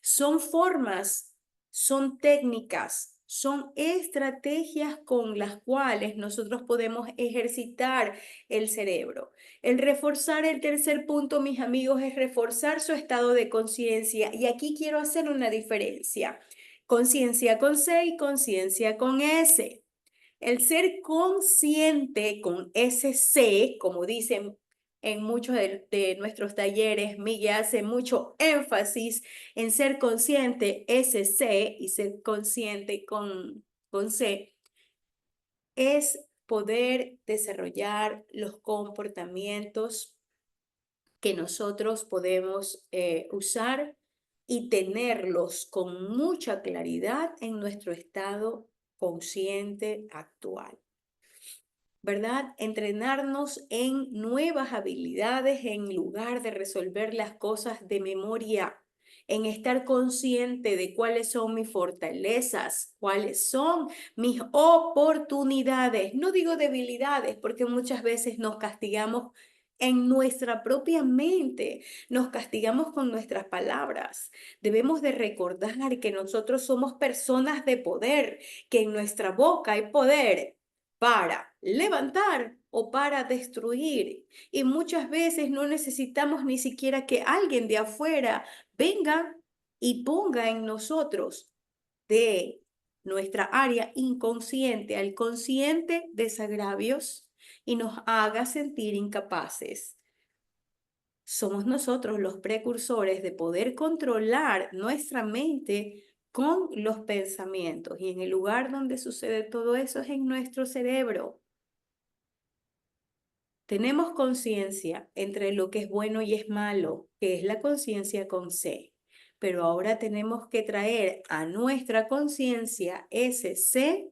[SPEAKER 3] Son formas, son técnicas, son estrategias con las cuales nosotros podemos ejercitar el cerebro. El reforzar el tercer punto, mis amigos, es reforzar su estado de conciencia. Y aquí quiero hacer una diferencia. Conciencia con C y conciencia con S. El ser consciente con ese C, como dicen en muchos de nuestros talleres, Miguel hace mucho énfasis en ser consciente, ese C, y ser consciente con C, es poder desarrollar los comportamientos que nosotros podemos usar y tenerlos con mucha claridad en nuestro estado consciente actual, ¿verdad? Entrenarnos en nuevas habilidades en lugar de resolver las cosas de memoria, en estar consciente de cuáles son mis fortalezas, cuáles son mis oportunidades. No digo debilidades, porque muchas veces nos castigamos en nuestra propia mente, nos castigamos con nuestras palabras. Debemos de recordar que nosotros somos personas de poder, que en nuestra boca hay poder para levantar o para destruir. Y muchas veces no necesitamos ni siquiera que alguien de afuera venga y ponga en nosotros de nuestra área inconsciente al consciente desagravios y nos haga sentir incapaces. Somos nosotros los precursores de poder controlar nuestra mente con los pensamientos. Y en el lugar donde sucede todo eso es en nuestro cerebro. Tenemos conciencia entre lo que es bueno y es malo, que es la conciencia con C. Pero ahora tenemos que traer a nuestra conciencia ese C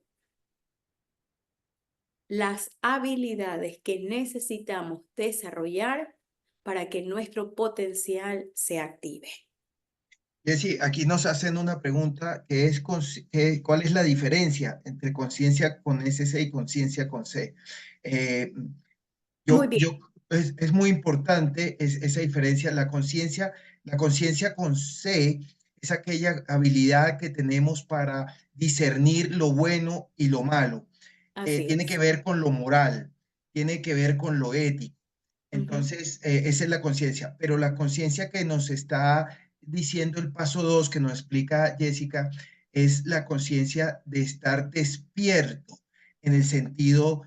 [SPEAKER 3] las habilidades que necesitamos desarrollar para que nuestro potencial se active.
[SPEAKER 2] Jessy, aquí nos hacen una pregunta que es ¿cuál es la diferencia entre conciencia con SC y conciencia con C? Eh,
[SPEAKER 3] Muy
[SPEAKER 2] yo,
[SPEAKER 3] bien,
[SPEAKER 2] yo, es muy importante esa diferencia. La conciencia con C es aquella habilidad que tenemos para discernir lo bueno y lo malo.
[SPEAKER 3] así
[SPEAKER 2] Tiene que
[SPEAKER 3] es.
[SPEAKER 2] ver con lo moral, tiene que ver con lo ético.
[SPEAKER 3] Ujú.
[SPEAKER 2] Entonces, esa es la conciencia, pero la conciencia que nos está diciendo el paso 2 que nos explica Jessica, es la conciencia de estar despierto, en el sentido,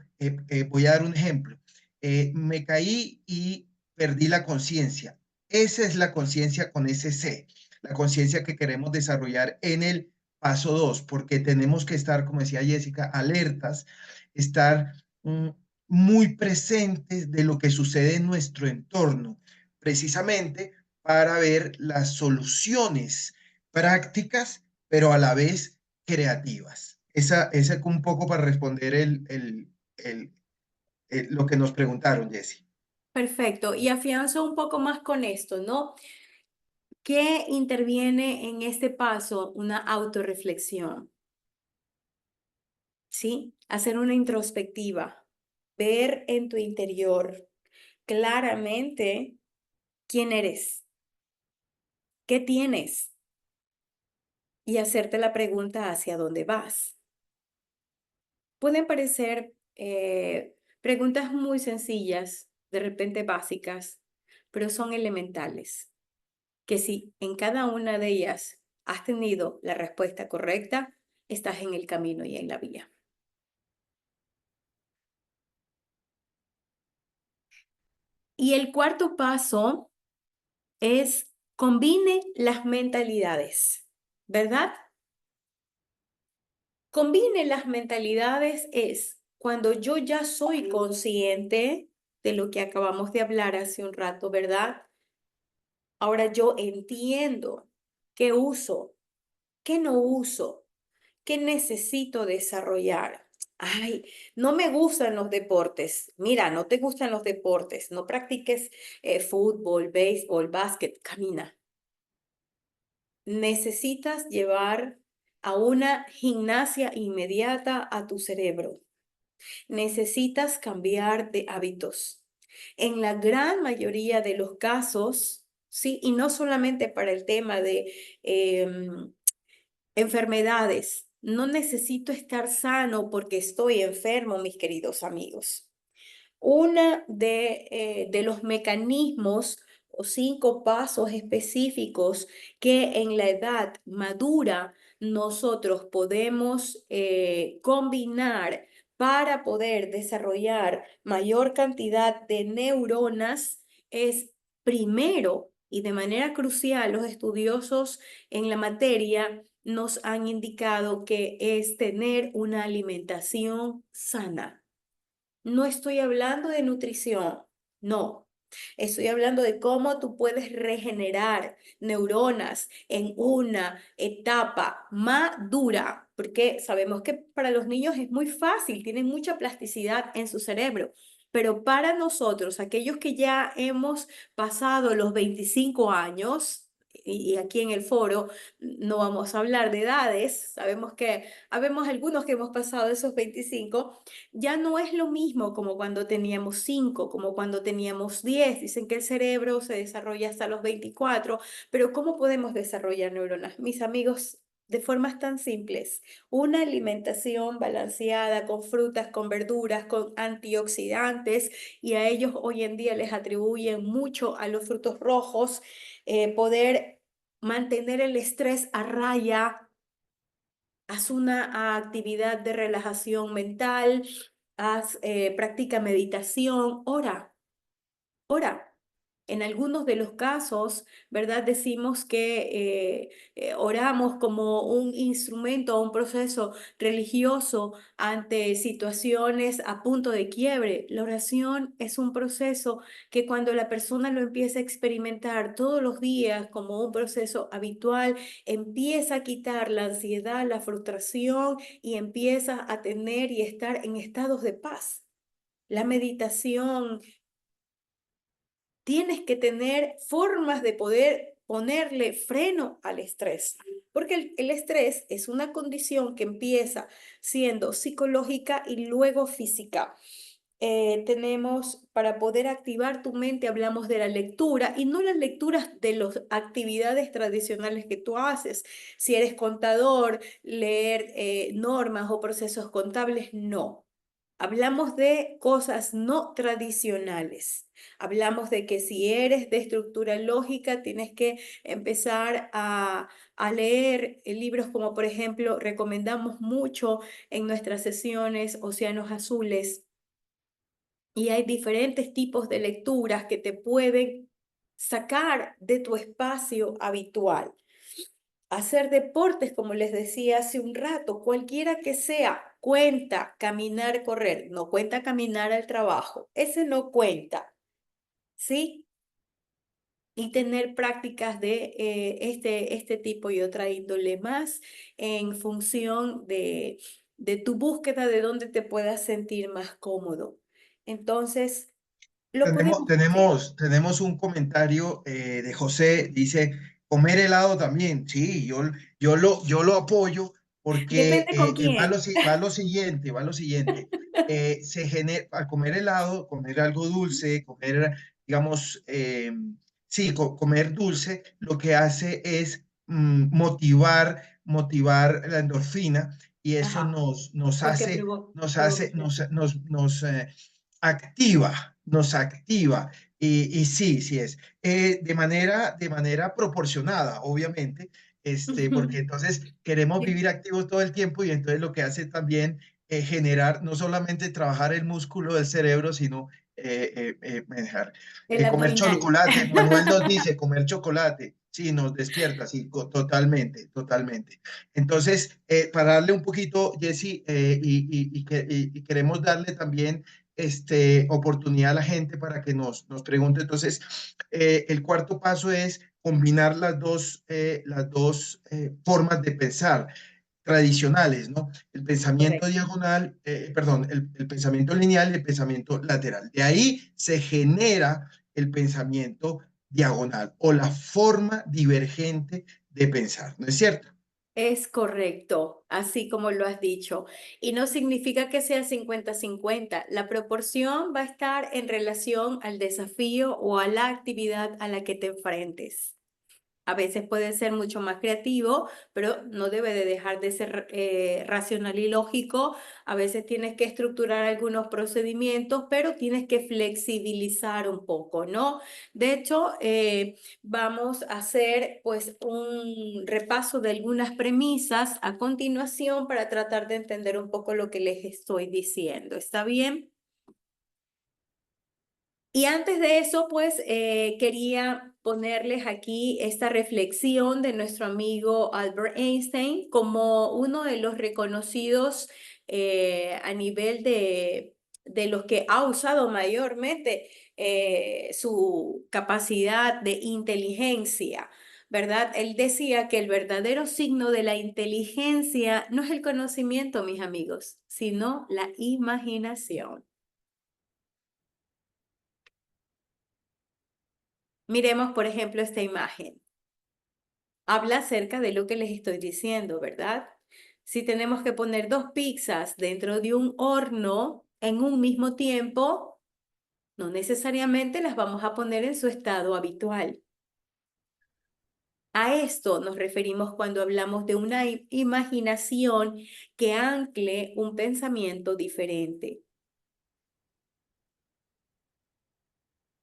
[SPEAKER 2] voy a dar un ejemplo, me caí y perdí la conciencia. Esa es la conciencia con ese C, la conciencia que queremos desarrollar en el paso 2 porque tenemos que estar, como decía Jessica, alertas, estar muy presentes de lo que sucede en nuestro entorno, precisamente para ver las soluciones prácticas, pero a la vez creativas. Esa es un poco para responder lo que nos preguntaron, Jessy.
[SPEAKER 3] Perfecto. Y afianzo un poco más con esto, ¿no? ¿Qué interviene en este paso? Una autorreflexión, ¿sí? Hacer una introspectiva, ver en tu interior claramente quién eres, qué tienes y hacerte la pregunta hacia dónde vas. Pueden parecer preguntas muy sencillas, de repente básicas, pero son elementales, que si en cada una de ellas has tenido la respuesta correcta, estás en el camino y en la vía. Y el cuarto paso es combine las mentalidades, ¿verdad? Combine las mentalidades es cuando yo ya soy consciente de lo que acabamos de hablar hace un rato, ¿verdad? Ahora yo entiendo qué uso, qué no uso, qué necesito desarrollar. Ay, no me gustan los deportes. Mira, no te gustan los deportes. No practiques fútbol, béisbol, básquet. Camina. Necesitas llevar a una gimnasia inmediata a tu cerebro. Necesitas cambiar de hábitos. En la gran mayoría de los casos, sí, y no solamente para el tema de enfermedades, no necesito estar sano porque estoy enfermo, mis queridos amigos. Una de los mecanismos o 5 pasos específicos que en la edad madura nosotros podemos combinar para poder desarrollar mayor cantidad de neuronas es primero y de manera crucial los estudiosos en la materia nos han indicado que es tener una alimentación sana. No estoy hablando de nutrición, no. Estoy hablando de cómo tú puedes regenerar neuronas en una etapa madura, porque sabemos que para los niños es muy fácil, tienen mucha plasticidad en su cerebro, pero para nosotros, aquellos que ya hemos pasado los 25 años, y aquí en el foro no vamos a hablar de edades, sabemos que habemos algunos que hemos pasado esos 25, ya no es lo mismo como cuando teníamos 5, como cuando teníamos 10. Dicen que el cerebro se desarrolla hasta los 24, pero ¿cómo podemos desarrollar neuronas? Mis amigos, de formas tan simples, una alimentación balanceada con frutas, con verduras, con antioxidantes, y a ellos hoy en día les atribuyen mucho a los frutos rojos, poder mantener el estrés a raya. Haz una actividad de relajación mental, practica meditación, ora. En algunos de los casos, ¿verdad? Decimos que oramos como un instrumento, un proceso religioso ante situaciones a punto de quiebre. La oración es un proceso que cuando la persona lo empieza a experimentar todos los días como un proceso habitual, empieza a quitar la ansiedad, la frustración y empieza a tener y estar en estados de paz. La meditación, tienes que tener formas de poder ponerle freno al estrés, porque el estrés es una condición que empieza siendo psicológica y luego física. Tenemos, para poder activar tu mente, hablamos de la lectura y no las lecturas de las actividades tradicionales que tú haces. Si eres contador, leer normas o procesos contables, no. Hablamos de cosas no tradicionales. Hablamos de que si eres de estructura lógica, tienes que empezar a leer libros como, por ejemplo, recomendamos mucho en nuestras sesiones Océanos Azules. Y hay diferentes tipos de lecturas que te pueden sacar de tu espacio habitual. Hacer deportes, como les decía hace un rato, cualquiera que sea, cuenta caminar, correr, no cuenta caminar al trabajo, ese no cuenta, ¿sí? Y tener prácticas de este tipo y otra índole más en función de tu búsqueda de dónde te puedas sentir más cómodo. Entonces, lo podemos hacer.
[SPEAKER 2] Tenemos un comentario de José, dice, comer helado también. Sí, yo lo apoyo porque
[SPEAKER 3] Depende con quién.
[SPEAKER 2] va lo siguiente. Se genera, al comer helado, comer algo dulce, comer, digamos, sí, comer dulce, lo que hace es motivar la endorfina y eso
[SPEAKER 3] Ajá,
[SPEAKER 2] nos
[SPEAKER 3] porque
[SPEAKER 2] hace, nos
[SPEAKER 3] provoca
[SPEAKER 2] hace,
[SPEAKER 3] estrés.
[SPEAKER 2] nos activa. Y sí, sí es. De manera proporcionada, obviamente, porque entonces queremos
[SPEAKER 3] Sí,
[SPEAKER 2] vivir activos todo el tiempo y entonces lo que hace también generar, no solamente trabajar el músculo del cerebro, sino manejar.
[SPEAKER 3] el
[SPEAKER 2] Comer
[SPEAKER 3] abdominal.
[SPEAKER 2] chocolate, Manuel nos dice, comer chocolate. Sí, nos despierta, sí, totalmente, totalmente. Entonces, para darle un poquito, Jessy, y queremos darle también oportunidad a la gente para que nos pregunte. Entonces, el cuarto paso es combinar las dos formas de pensar tradicionales, ¿no? El pensamiento
[SPEAKER 3] Correcto.
[SPEAKER 2] diagonal, perdón, el pensamiento lineal y el pensamiento lateral. De ahí se genera el pensamiento diagonal o la forma divergente de pensar, ¿no es cierto?
[SPEAKER 3] Es correcto, así como lo has dicho. Y no significa que sea 50-50. La proporción va a estar en relación al desafío o a la actividad a la que te enfrentes. A veces puede ser mucho más creativo, pero no debe de dejar de ser racional y lógico. A veces tienes que estructurar algunos procedimientos, pero tienes que flexibilizar un poco, ¿no? De hecho, vamos a hacer pues un repaso de algunas premisas a continuación para tratar de entender un poco lo que les estoy diciendo. ¿Está bien? Y antes de eso, pues quería ponerles aquí esta reflexión de nuestro amigo Albert Einstein como uno de los reconocidos a nivel de los que ha usado mayormente su capacidad de inteligencia, ¿verdad? Él decía que el verdadero signo de la inteligencia no es el conocimiento, mis amigos, sino la imaginación. Miremos, por ejemplo, esta imagen. Habla acerca de lo que les estoy diciendo, ¿verdad? Si tenemos que poner dos pizzas dentro de un horno en un mismo tiempo, no necesariamente las vamos a poner en su estado habitual. A esto nos referimos cuando hablamos de una imaginación que ancle un pensamiento diferente.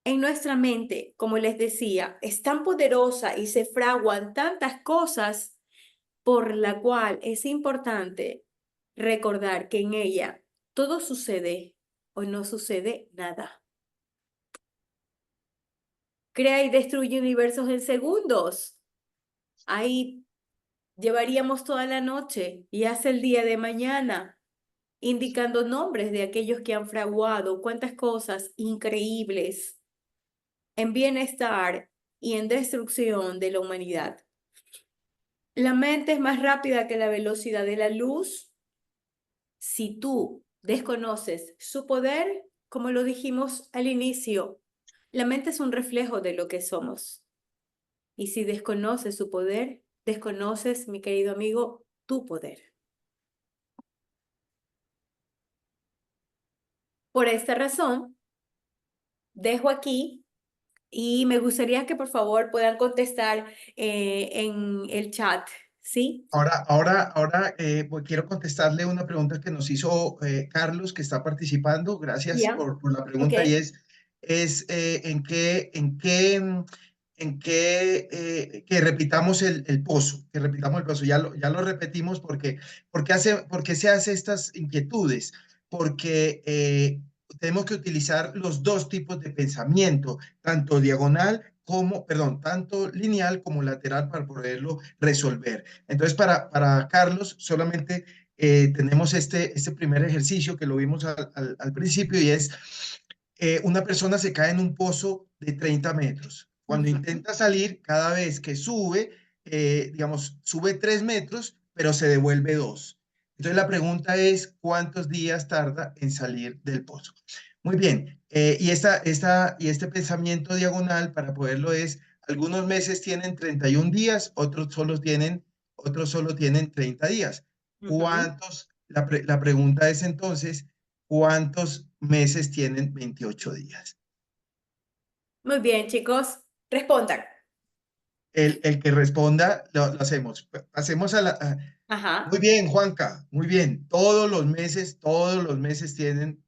[SPEAKER 3] En nuestra mente, como les decía, es tan poderosa y se fraguan tantas cosas por la cual es importante recordar que en ella todo sucede o no sucede nada. Crea y destruye universos en segundos. Ahí llevaríamos toda la noche y hasta el día de mañana indicando nombres de aquellos que han fraguado cuántas cosas increíbles en bienestar y en destrucción de la humanidad. La mente es más rápida que la velocidad de la luz. Si tú desconoces su poder, como lo dijimos al inicio, la mente es un reflejo de lo que somos. Y si desconoces su poder, desconoces, mi querido amigo, tu poder. Por esta razón, dejo aquí y me gustaría que por favor puedan contestar en el chat, ¿sí?
[SPEAKER 2] Ahora, pues quiero contestarle una pregunta que nos hizo Carlos, que está participando. Gracias
[SPEAKER 3] Ya,
[SPEAKER 2] por la
[SPEAKER 3] ok.
[SPEAKER 2] pregunta y es que repitamos el pozo, que repitamos el pozo. Ya lo repetimos porque se hace estas inquietudes, porque tenemos que utilizar los dos tipos de pensamiento, tanto diagonal como, perdón, tanto lineal como lateral para poderlo resolver. Entonces, para Carlos, solamente tenemos este primer ejercicio que lo vimos al principio y es, una persona se cae en un pozo de 30 metros. Cuando
[SPEAKER 3] Ujú.
[SPEAKER 2] intenta salir, cada vez que sube, digamos, sube 3 metros, pero se devuelve 2. Entonces, la pregunta es, ¿cuántos días tarda en salir del pozo? Muy bien. Y este pensamiento diagonal, para poderlo es, algunos meses tienen 31 días, otros solo tienen 30 días.
[SPEAKER 3] Ujú.
[SPEAKER 2] La pregunta es entonces, ¿cuántos meses tienen 28 días?
[SPEAKER 3] Muy bien, chicos, respondan.
[SPEAKER 2] El que responda, lo hacemos. Hacemos muy
[SPEAKER 3] Ajá,
[SPEAKER 2] bien, Juanca, muy bien. Todos los meses tienen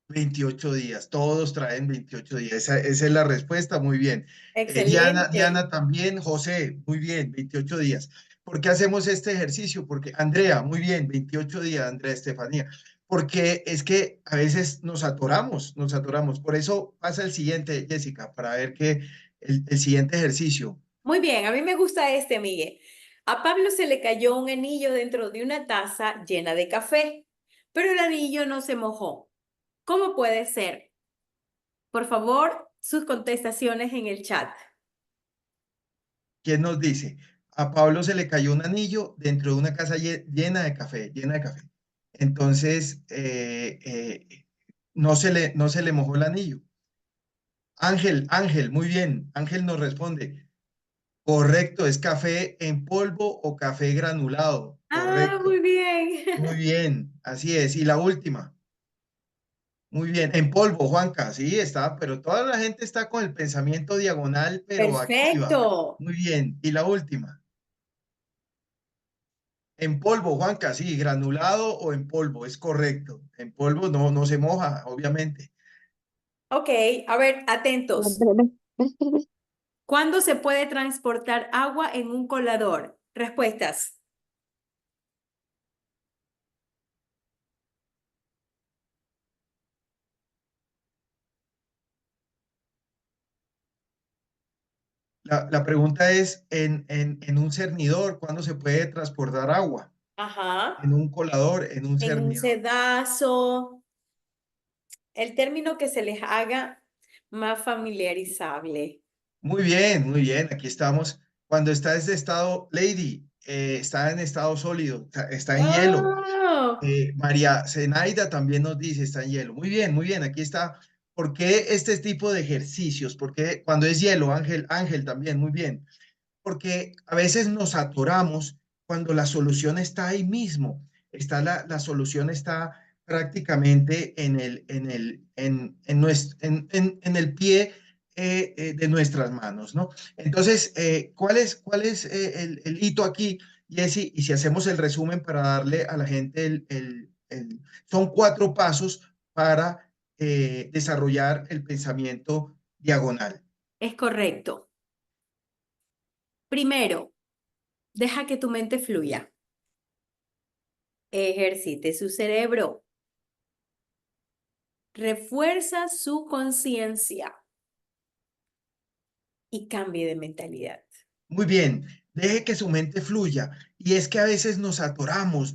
[SPEAKER 2] 28 días, todos traen 28 días. Esa es la respuesta, muy bien.
[SPEAKER 3] excelente.
[SPEAKER 2] Diana también, José, muy bien, 28 días. ¿Por qué hacemos este ejercicio? Porque Andrea, muy bien, 28 días, Andrea Estefanía. Porque es que a veces nos atoramos, nos atoramos. Por eso pasa el siguiente, Jessica, para ver que el siguiente ejercicio.
[SPEAKER 3] Muy bien, a mí me gusta este, Miguel. A Pablo se le cayó un anillo dentro de una taza llena de café, pero el anillo no se mojó. ¿Cómo puede ser? Por favor, sus contestaciones en el chat.
[SPEAKER 2] ¿Quién nos dice? A Pablo se le cayó un anillo dentro de una casa llena de café, llena de café. Entonces, no se le mojó el anillo. Ángel, muy bien. Ángel nos responde. Correcto, es café en polvo o café granulado.
[SPEAKER 3] Ah,
[SPEAKER 2] Correcto.
[SPEAKER 3] muy bien.
[SPEAKER 2] Muy bien, así es. Y la última. Muy bien, en polvo, Juanca, sí, está, pero toda la gente está con el pensamiento diagonal, pero activa.
[SPEAKER 3] Perfecto.
[SPEAKER 2] Muy bien. Y la última. En polvo, Juanca, sí, granulado o en polvo, es correcto. En polvo no, no se moja, obviamente.
[SPEAKER 3] Ok, a ver, atentos.
[SPEAKER 4] Espera.
[SPEAKER 3] ¿Cuándo se puede transportar agua en un colador? Respuestas.
[SPEAKER 2] La pregunta es, en un cernidor, ¿cuándo se puede transportar agua? En
[SPEAKER 3] Ajá.
[SPEAKER 2] un colador, en un
[SPEAKER 3] En un
[SPEAKER 2] cernidor.
[SPEAKER 3] sedazo, el término que se les haga más familiarizable.
[SPEAKER 2] Muy bien, aquí estamos. Cuando está este estado, Lady, está en estado sólido, está en hielo.
[SPEAKER 3] Oh,
[SPEAKER 2] María Zenaida también nos dice, está en hielo. Muy bien, aquí está. ¿Por qué este tipo de ejercicios? Porque cuando es hielo, Ángel también, muy bien. Porque a veces nos atoramos cuando la solución está ahí mismo. La solución está prácticamente en el pie de nuestras manos, ¿no? Entonces, cuál es el hito aquí, Jesse? Y si hacemos el resumen para darle a la gente son 4 pasos para desarrollar el pensamiento diagonal.
[SPEAKER 3] es correcto. Primero, deja que tu mente fluya. Ejercite su cerebro. Refuerza su conciencia y cambie de mentalidad.
[SPEAKER 2] Muy bien, deje que su mente fluya. Y es que a veces nos atoramos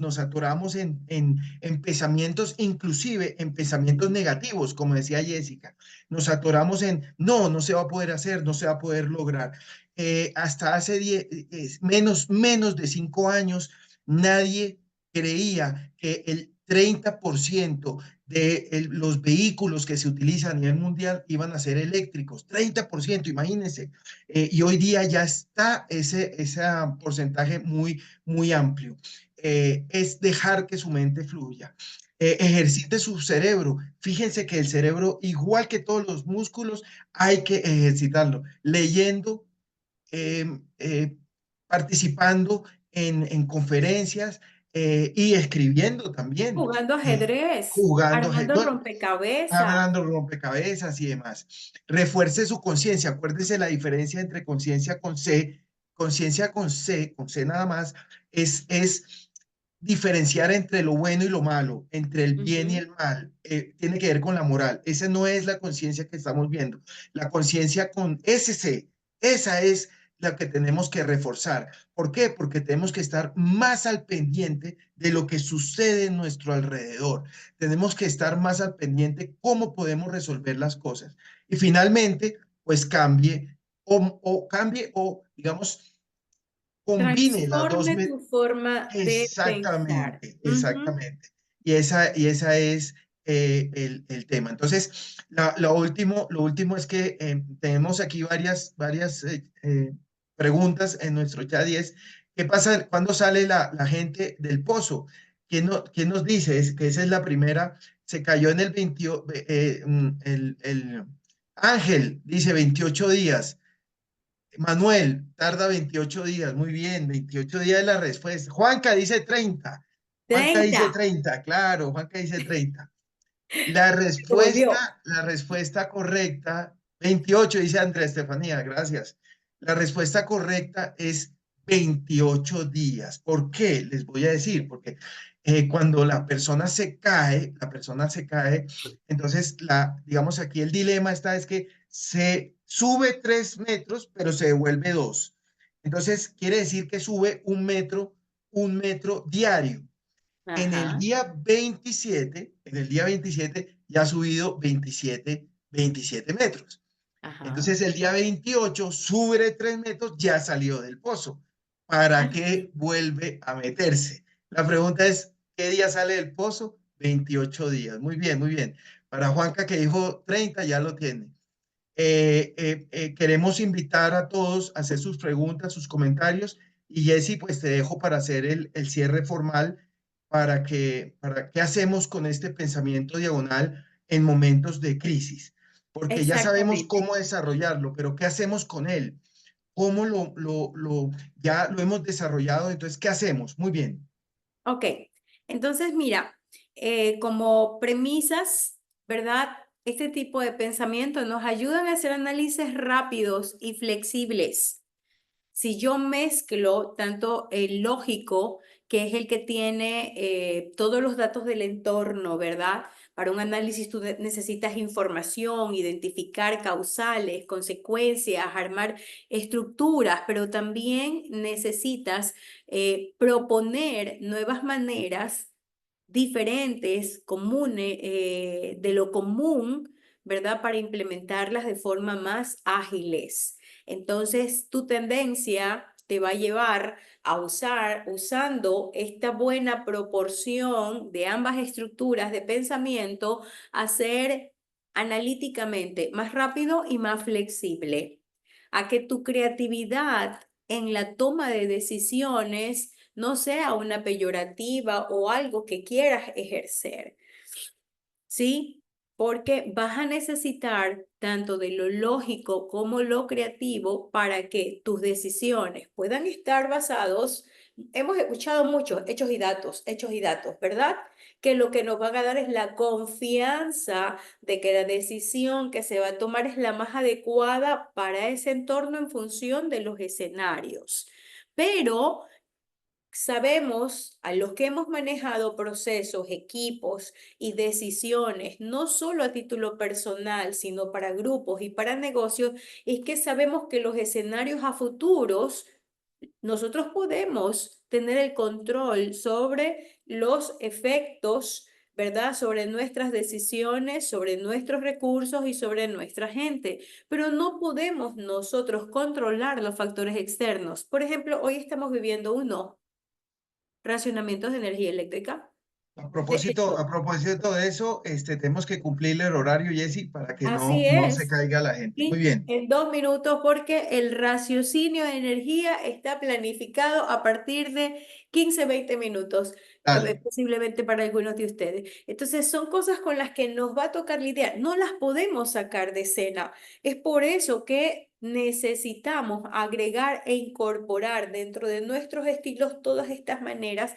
[SPEAKER 2] en pensamientos, inclusive en pensamientos negativos, como decía Jessica. Nos atoramos en, no, no se va a poder hacer, no se va a poder lograr. Hasta hace menos de 5 años, nadie creía que el 30% de los vehículos que se utilizan a nivel mundial iban a ser eléctricos. 30%, imagínense. Y hoy día ya está ese porcentaje muy amplio. Es dejar que su mente fluya. Ejercite su cerebro. Fíjense que el cerebro, igual que todos los músculos, hay que ejercitarlo. Leyendo, eh, eh, participando en conferencias y escribiendo también.
[SPEAKER 3] Jugando ajedrez,
[SPEAKER 2] Jugando,
[SPEAKER 3] armando rompecabezas.
[SPEAKER 2] hablando rompecabezas y demás. Refuerce su conciencia. Acuérdese la diferencia entre conciencia con C nada más, es diferenciar entre lo bueno y lo malo, entre el bien y
[SPEAKER 3] Ujú.
[SPEAKER 2] el mal. Tiene que ver con la moral. Esa no es la conciencia que estamos viendo. La conciencia con SC, esa es la que tenemos que reforzar. ¿Por qué? Porque tenemos que estar más al pendiente de lo que sucede en nuestro alrededor. Tenemos que estar más al pendiente cómo podemos resolver las cosas. Y finalmente, pues cambie o digamos, combine las dos.
[SPEAKER 3] Transforme tu forma de pensar.
[SPEAKER 2] Exactamente,
[SPEAKER 3] Ujú.
[SPEAKER 2] exactamente. Y esa es el tema. Entonces, lo último es que tenemos aquí varias preguntas en nuestro chat y es, ¿qué pasa cuando sale la gente del pozo? ¿Quién nos dice que esa es la primera? Se cayó en el 28, el Ángel dice 28 días. Manuel, tarda 28 días. Muy bien, 28 días es la respuesta. Juanca dice 30. Juanca dice
[SPEAKER 3] 30.
[SPEAKER 2] 30, claro, Juanca dice 30.
[SPEAKER 3] Se volvió.
[SPEAKER 2] La respuesta correcta, 28 dice Andrea Estefanía, gracias. La respuesta correcta es 28 días. ¿Por qué? Les voy a decir, porque cuando la persona se cae, entonces digamos aquí el dilema está es que se sube 3 metros, pero se devuelve 2. Entonces quiere decir que sube un metro diario.
[SPEAKER 3] Ajá,
[SPEAKER 2] En el día 27 ya ha subido 27 metros.
[SPEAKER 3] ajá.
[SPEAKER 2] Entonces el día 28 sube 3 metros, ya salió del pozo. ¿Para
[SPEAKER 3] Ah,
[SPEAKER 2] qué vuelve a meterse? La pregunta es, ¿qué día sale del pozo? 28 días. Muy bien, muy bien. Para Juanca que dijo 30, ya lo tiene. Queremos invitar a todos a hacer sus preguntas, sus comentarios. Y Jessy, pues te dejo para hacer el cierre formal para qué hacemos con este pensamiento diagonal en momentos de crisis. Porque ya sabemos
[SPEAKER 3] Exactamente.
[SPEAKER 2] cómo desarrollarlo, pero ¿qué hacemos con él? ¿Cómo ya lo hemos desarrollado? Entonces, ¿qué hacemos? Muy bien.
[SPEAKER 3] Ok, entonces mira, como premisas, ¿verdad? Este tipo de pensamiento nos ayudan a hacer análisis rápidos y flexibles. Si yo mezclo tanto el lógico, que es el que tiene todos los datos del entorno, ¿verdad? Para un análisis tú necesitas información, identificar causales, consecuencias, armar estructuras, pero también necesitas proponer nuevas maneras diferentes, comunes, de lo común, ¿verdad? Para implementarlas de forma más ágiles. Entonces, tu tendencia te va a llevar a usando esta buena proporción de ambas estructuras de pensamiento, a ser analíticamente más rápido y más flexible, a que tu creatividad en la toma de decisiones no sea una peyorativa o algo que quieras ejercer, ¿sí? Porque vas a necesitar tanto de lo lógico como lo creativo para que tus decisiones puedan estar basados. Hemos escuchado muchos hechos y datos, ¿verdad? Que lo que nos van a dar es la confianza de que la decisión que se va a tomar es la más adecuada para ese entorno en función de los escenarios. Pero sabemos, a los que hemos manejado procesos, equipos y decisiones, no solo a título personal, sino para grupos y para negocios, es que sabemos que los escenarios a futuros, nosotros podemos tener el control sobre los efectos, ¿verdad? Sobre nuestras decisiones, sobre nuestros recursos y sobre nuestra gente, pero no podemos nosotros controlar los factores externos. Por ejemplo, hoy estamos viviendo uno, racionamientos de energía eléctrica. De
[SPEAKER 2] A
[SPEAKER 3] hecho,
[SPEAKER 2] propósito de eso, tenemos que cumplir el horario, Jessy, para que
[SPEAKER 3] así
[SPEAKER 2] no se
[SPEAKER 3] es,
[SPEAKER 2] caiga la gente. Muy
[SPEAKER 3] ¿sí?
[SPEAKER 2] bien,
[SPEAKER 3] En 2 minutos, porque el raciocinio de energía está planificado a partir de 15, 20 minutos,
[SPEAKER 2] dale.
[SPEAKER 3] posiblemente para algunos de ustedes. Entonces, son cosas con las que nos va a tocar lidiar. No las podemos sacar de escena. Es por eso que necesitamos agregar e incorporar dentro de nuestros estilos todas estas maneras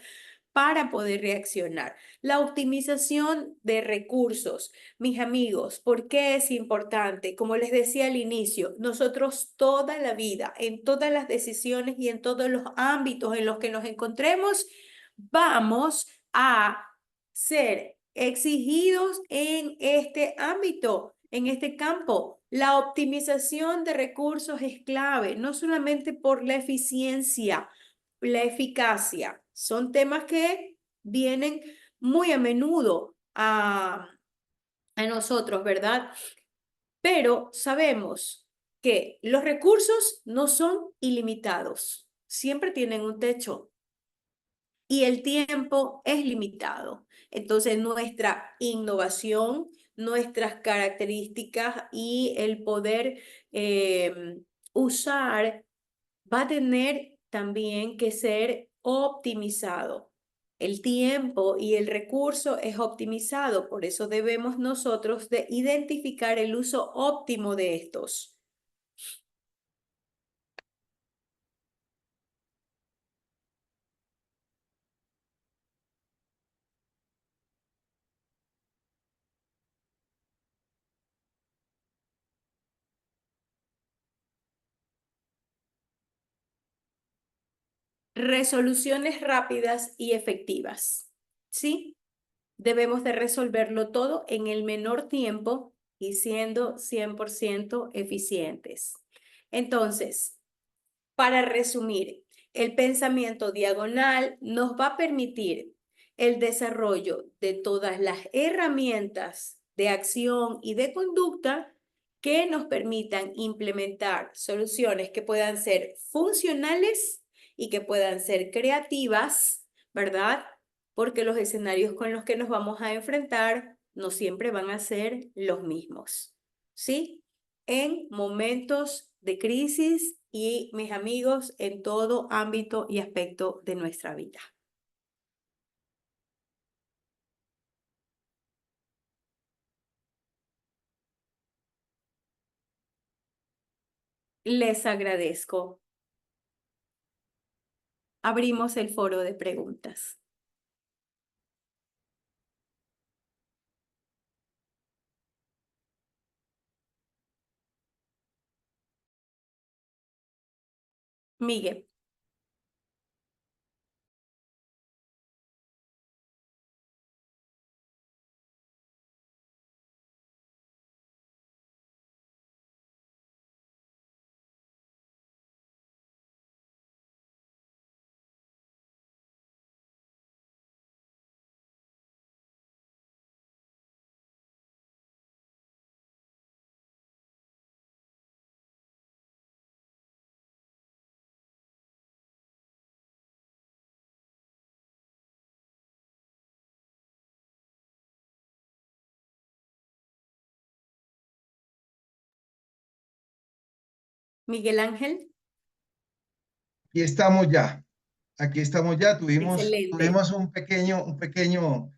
[SPEAKER 3] para poder reaccionar. La optimización de recursos, mis amigos, ¿por qué es importante? Como les decía al inicio, nosotros toda la vida, en todas las decisiones y en todos los ámbitos en los que nos encontremos, vamos a ser exigidos en este ámbito, en este campo. La optimización de recursos es clave, no solamente por la eficiencia, la eficacia. Son temas que vienen muy a menudo a nosotros, ¿verdad? Pero sabemos que los recursos no son ilimitados, siempre tienen un techo y el tiempo es limitado. Entonces, nuestra innovación, nuestras características y el poder usar va a tener también que ser optimizado. El tiempo y el recurso es optimizado, por eso debemos nosotros de identificar el uso óptimo de estos. Resoluciones rápidas y efectivas, ¿sí? Debemos de resolverlo todo en el menor tiempo y siendo 100% eficientes. Entonces, para resumir, el pensamiento diagonal nos va a permitir el desarrollo de todas las herramientas de acción y de conducta que nos permitan implementar soluciones que puedan ser funcionales y que puedan ser creativas, ¿verdad? Porque los escenarios con los que nos vamos a enfrentar no siempre van a ser los mismos, ¿sí? en momentos de crisis y, mis amigos, en todo ámbito y aspecto de nuestra vida. Les agradezco. Abrimos el foro de preguntas. Miguel. Miguel Ángel.
[SPEAKER 2] Y estamos ya. Aquí estamos ya.
[SPEAKER 3] Excelente.
[SPEAKER 2] Tuvimos un pequeño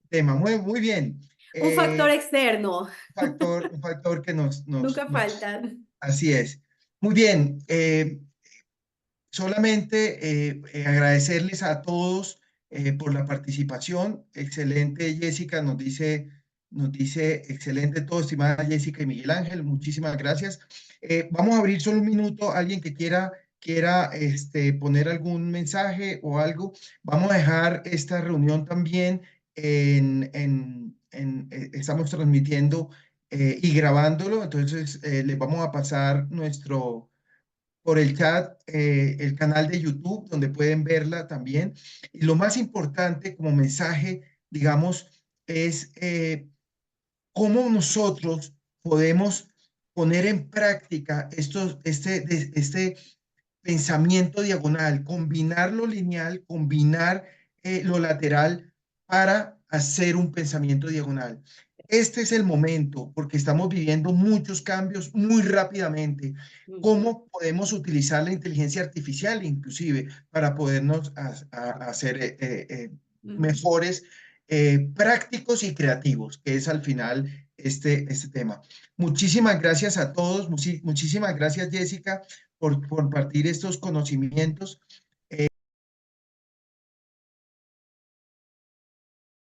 [SPEAKER 2] tema. Muy bien.
[SPEAKER 3] Un factor
[SPEAKER 2] Eh,
[SPEAKER 3] externo.
[SPEAKER 2] un factor que
[SPEAKER 3] Nunca faltan.
[SPEAKER 2] así es. Muy bien. Solamente agradecerles a todos por la participación. Excelente, Jessica, nos dice excelente todo, estimada Jessica y Miguel Ángel, muchísimas gracias. Vamos a abrir solo un minuto, alguien que quiera poner algún mensaje o algo. Vamos a dejar esta reunión también estamos transmitiendo y grabándolo, entonces les vamos a pasar por el chat, el canal de YouTube, donde pueden verla también. Y lo más importante como mensaje, digamos, es cómo nosotros podemos poner en práctica este pensamiento diagonal, combinar lo lineal, combinar lo lateral para hacer un pensamiento diagonal. Este es el momento porque estamos viviendo muchos cambios muy rápidamente. ¿Cómo podemos utilizar la inteligencia artificial inclusive para podernos hacer mejores, prácticos y creativos, que es al final este tema? Muchísimas gracias a todos, muchísimas gracias Jessica por compartir estos conocimientos.